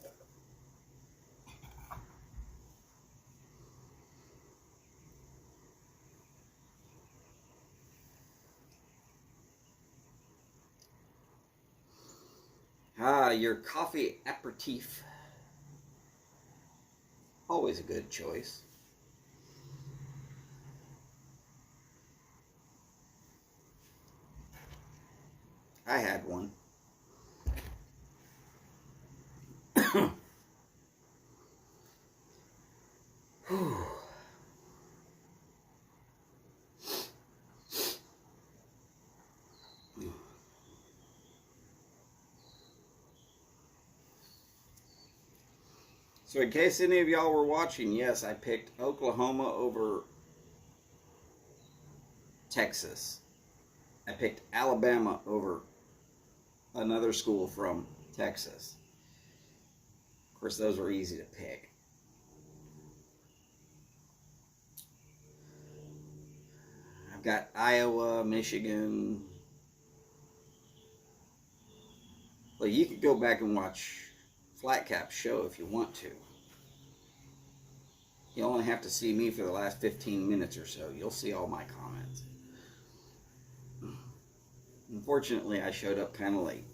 Your coffee aperitif. Always a good choice. I had one. So in case any of y'all were watching, yes, I picked Oklahoma over Texas. I picked Alabama over another school from Texas. Of course, those were easy to pick. I've got Iowa, Michigan. Well, you could go back and watch Flatcap's show if you want to. You only have to see me for the last 15 minutes or so. You'll see all my comments. Unfortunately, I showed up kind of late.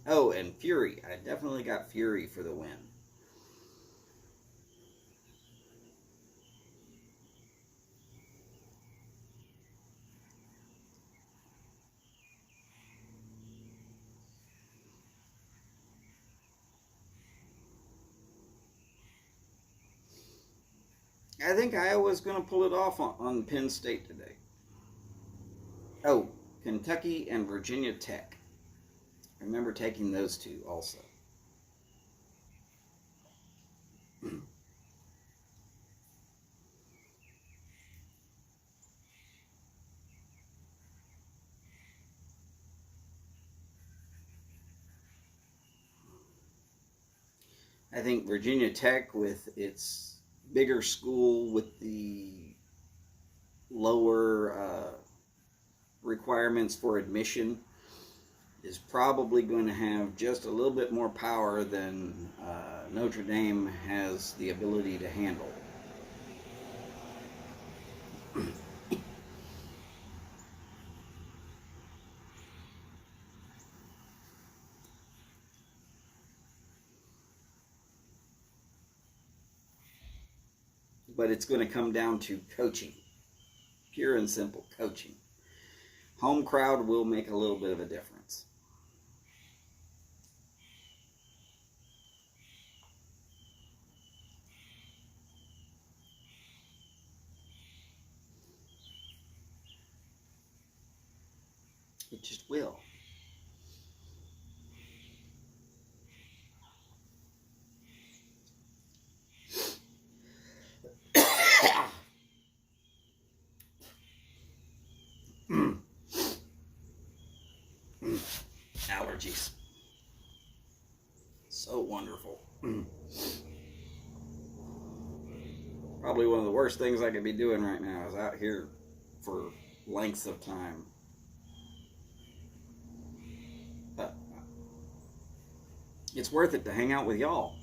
Oh, and Fury. I definitely got Fury for the win. I think Iowa's going to pull it off on Penn State today. Oh, Kentucky and Virginia Tech. I remember taking those two also. I think Virginia Tech, with its bigger school with the lower requirements for admission, is probably going to have just a little bit more power than Notre Dame has the ability to handle. But it's going to come down to coaching. Pure and simple coaching. Home crowd will make a little bit of a difference. It just will. allergies. So wonderful. Probably one of the worst things I could be doing right now is out here for lengths of time. But it's worth it to hang out with y'all.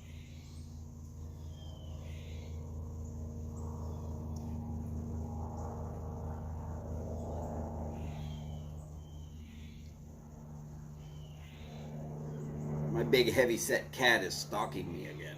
My big heavy-set cat is stalking me again.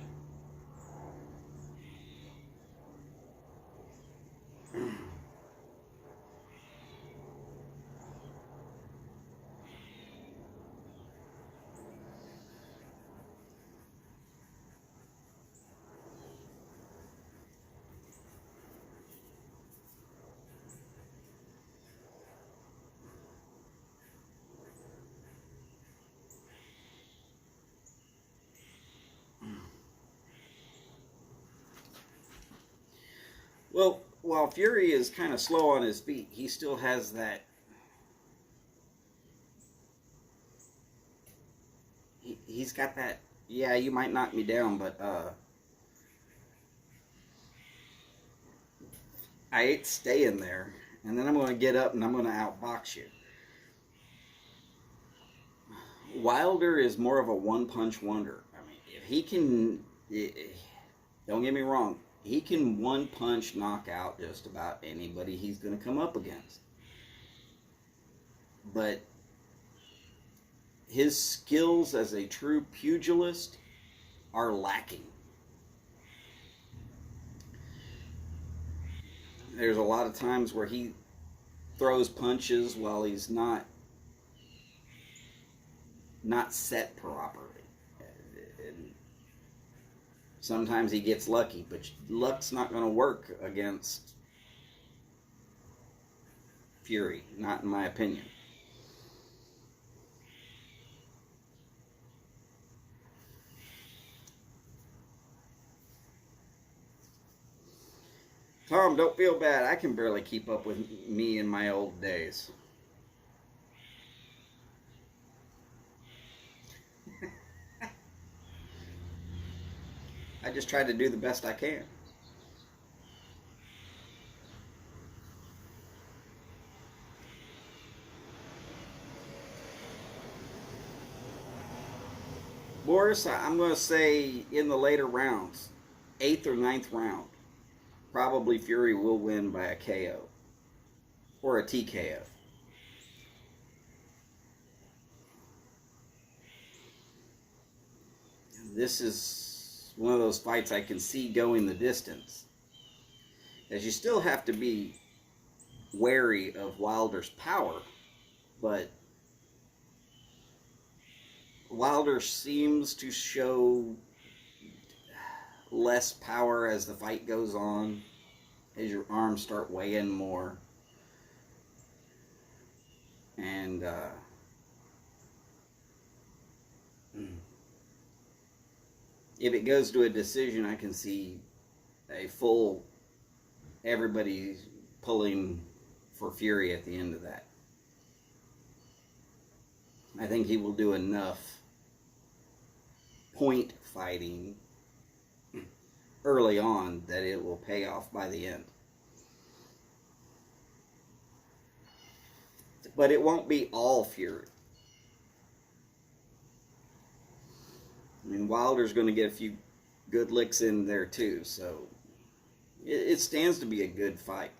Well, while Fury is kind of slow on his feet, he still has that. He's got that. Yeah, you might knock me down, but I ain't staying there. And then I'm going to get up and I'm going to outbox you. Wilder is more of a one-punch wonder. I mean, if he can, don't get me wrong, he can one-punch knock out just about anybody he's going to come up against. But his skills as a true pugilist are lacking. There's a lot of times where he throws punches while he's not set properly. And sometimes he gets lucky, but luck's not going to work against Fury, not in my opinion. Tom, don't feel bad. I can barely keep up with me in my old days. I just try to do the best I can. Boris, I'm going to say in the later rounds, 8th or 9th round, probably Fury will win by a KO or a TKO. This is one of those fights I can see going the distance, as you still have to be wary of Wilder's power, but Wilder seems to show less power as the fight goes on, as your arms start weighing more. And if it goes to a decision, I can see a full everybody pulling for Fury at the end of that. I think he will do enough point fighting early on that it will pay off by the end. But it won't be all Fury. I mean, Wilder's going to get a few good licks in there too, so it stands to be a good fight.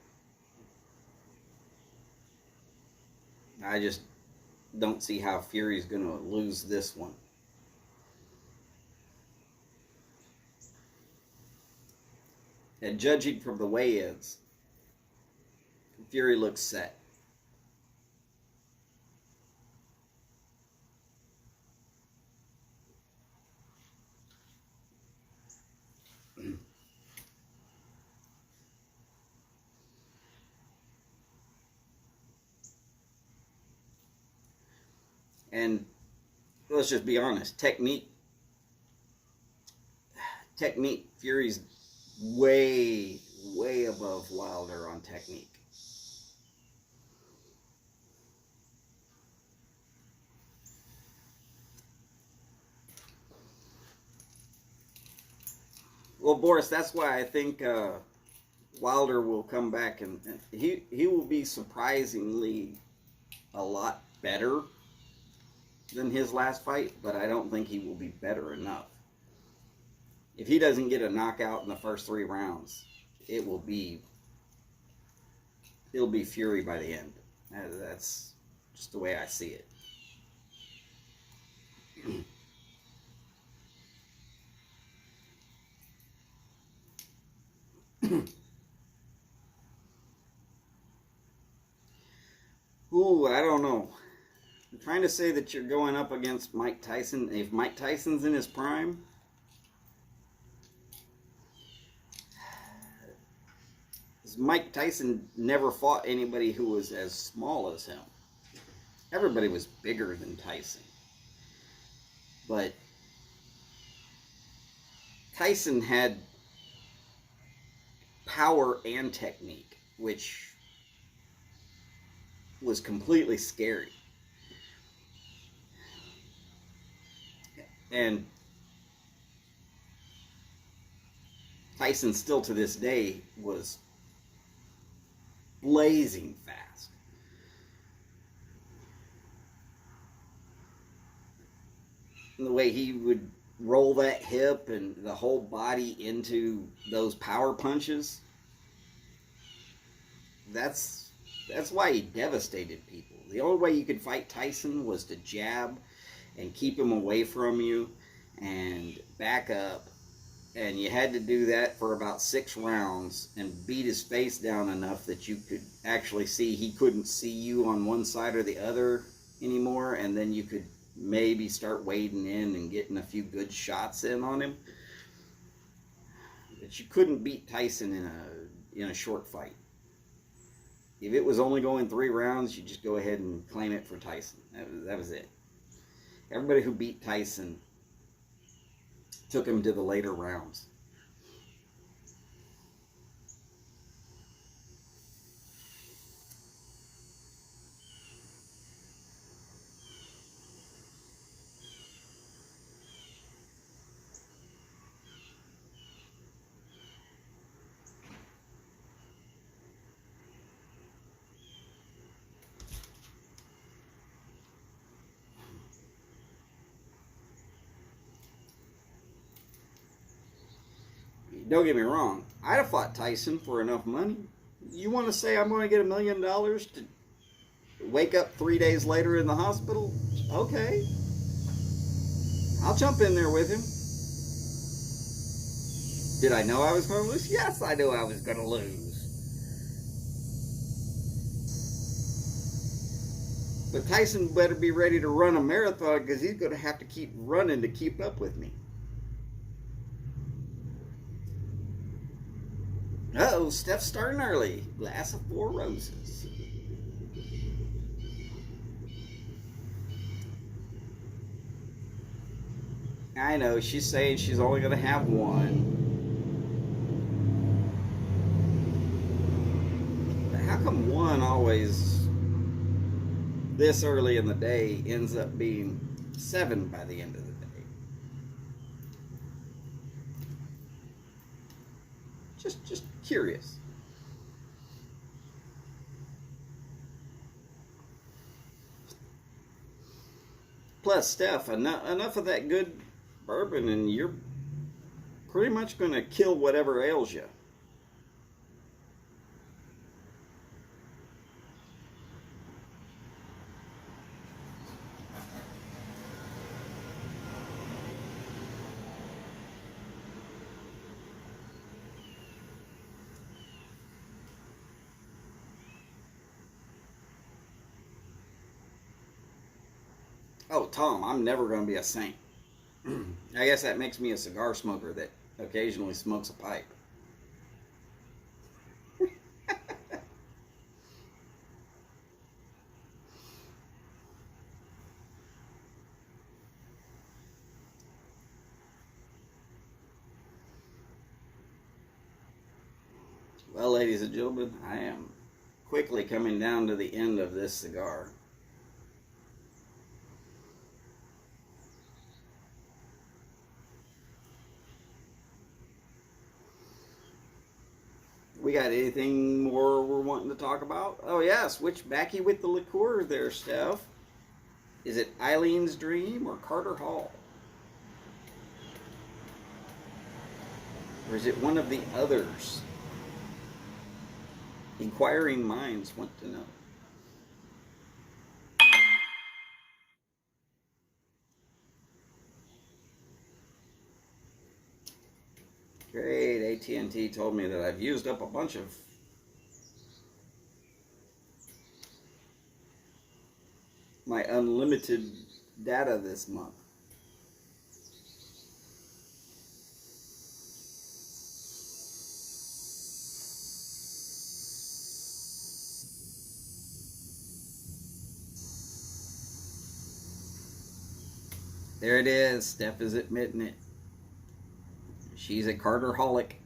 I just don't see how Fury's going to lose this one. And judging from the weigh-ins, Fury looks set. And let's just be honest, technique, Fury's way above Wilder on technique. Well, Boris, that's why I think Wilder will come back, and he will be surprisingly a lot better than his last fight, but I don't think he will be better enough. If he doesn't get a knockout in the first 3 rounds, it'll be Fury by the end. That's just the way I see it. Ooh, I don't know. I'm trying to say that you're going up against Mike Tyson. If Mike Tyson's in his prime, Mike Tyson never fought anybody who was as small as him. Everybody was bigger than Tyson. But Tyson had power and technique, which was completely scary. And Tyson still to this day was blazing fast. And the way he would roll that hip and the whole body into those power punches, that's why he devastated people. The only way you could fight Tyson was to jab and keep him away from you and back up. And you had to do that for about 6 rounds and beat his face down enough that you could actually see he couldn't see you on one side or the other anymore, and then you could maybe start wading in and getting a few good shots in on him. But you couldn't beat Tyson in a short fight. If it was only going 3 rounds, you just go ahead and claim it for Tyson. That was it. Everybody who beat Tyson took him to the later rounds. Don't get me wrong, I'd have fought Tyson for enough money. You want to say I'm going to get $1 million to wake up 3 days later in the hospital? Okay. I'll jump in there with him. Did I know I was going to lose? Yes, I knew I was going to lose. But Tyson better be ready to run a marathon, because he's going to have to keep running to keep up with me. Uh-oh, Steph's starting early. Glass of 4 roses. I know, she's saying she's only going to have 1. But how come 1 always, this early in the day, ends up being 7 by the end of the day? Just curious. Plus, Steph, enough of that good bourbon and you're pretty much going to kill whatever ails you. Oh, Tom, I'm never going to be a saint. I guess that makes me a cigar smoker that occasionally smokes a pipe. Well, ladies and gentlemen, I am quickly coming down to the end of this cigar. We got anything more we're wanting to talk about? Oh, yeah, switch backy with the liqueur there, Steph. Is it Eileen's Dream or Carter Hall? Or is it one of the others? Inquiring minds want to know. Great, AT&T told me that I've used up a bunch of my unlimited data this month. There it is. Steph is admitting it. She's a Carterholic.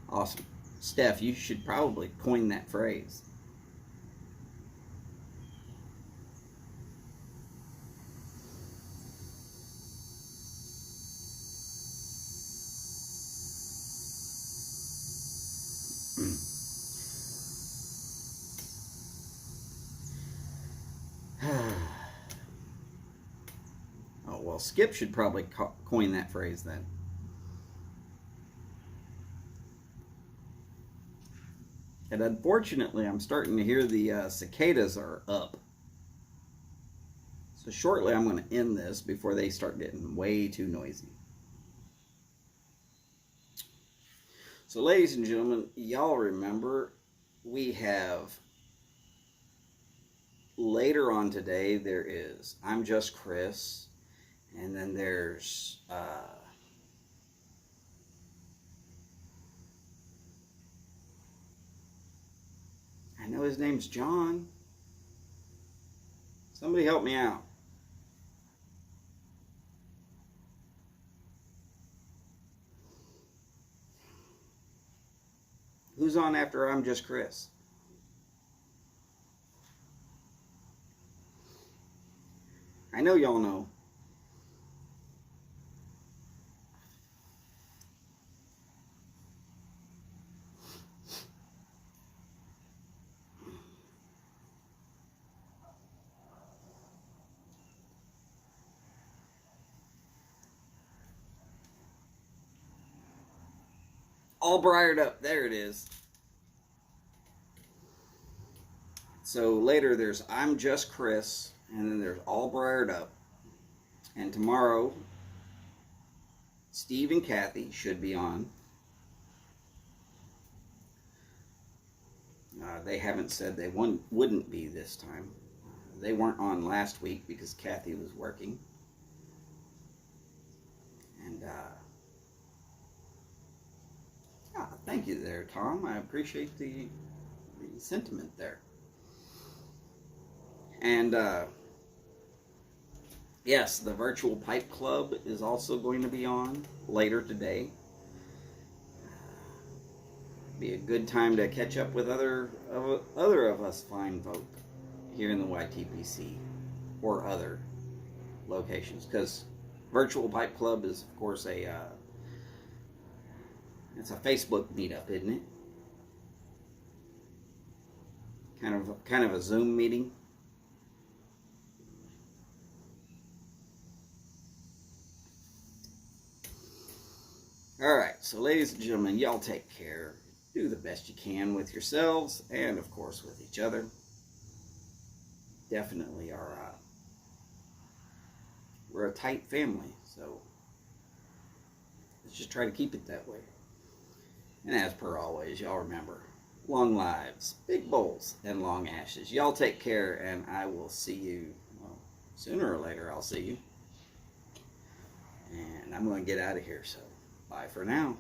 Awesome. Steph, you should probably coin that phrase. Oh, well, Skip should probably coin that phrase then. And unfortunately, I'm starting to hear the cicadas are up. So shortly, I'm going to end this before they start getting way too noisy. So ladies and gentlemen, y'all remember we have later on today, there is I'm Just Chris, and then there's I know his name's John. Somebody help me out. Who's on after I'm Just Chris? I know y'all know. All briared up. There it is. So later there's I'm Just Chris, and then there's All Briared Up. And tomorrow, Steve and Kathy should be on. They haven't said they wouldn't be this time. They weren't on last week because Kathy was working. And thank you there, Tom. I appreciate the sentiment there. And yes, the Virtual Pipe Club is also going to be on later today. Be a good time to catch up with other of us fine folk here in the YTPC or other locations, because Virtual Pipe Club is, of course, it's a Facebook meetup, isn't it? Kind of a Zoom meeting. All right, so ladies and gentlemen, y'all take care. Do the best you can with yourselves and, of course, with each other. Definitely we're a tight family, so let's just try to keep it that way. And as per always, y'all remember, long lives, big bowls, and long ashes. Y'all take care, and I will see you, well, sooner or later I'll see you. And I'm going to get out of here, so bye for now.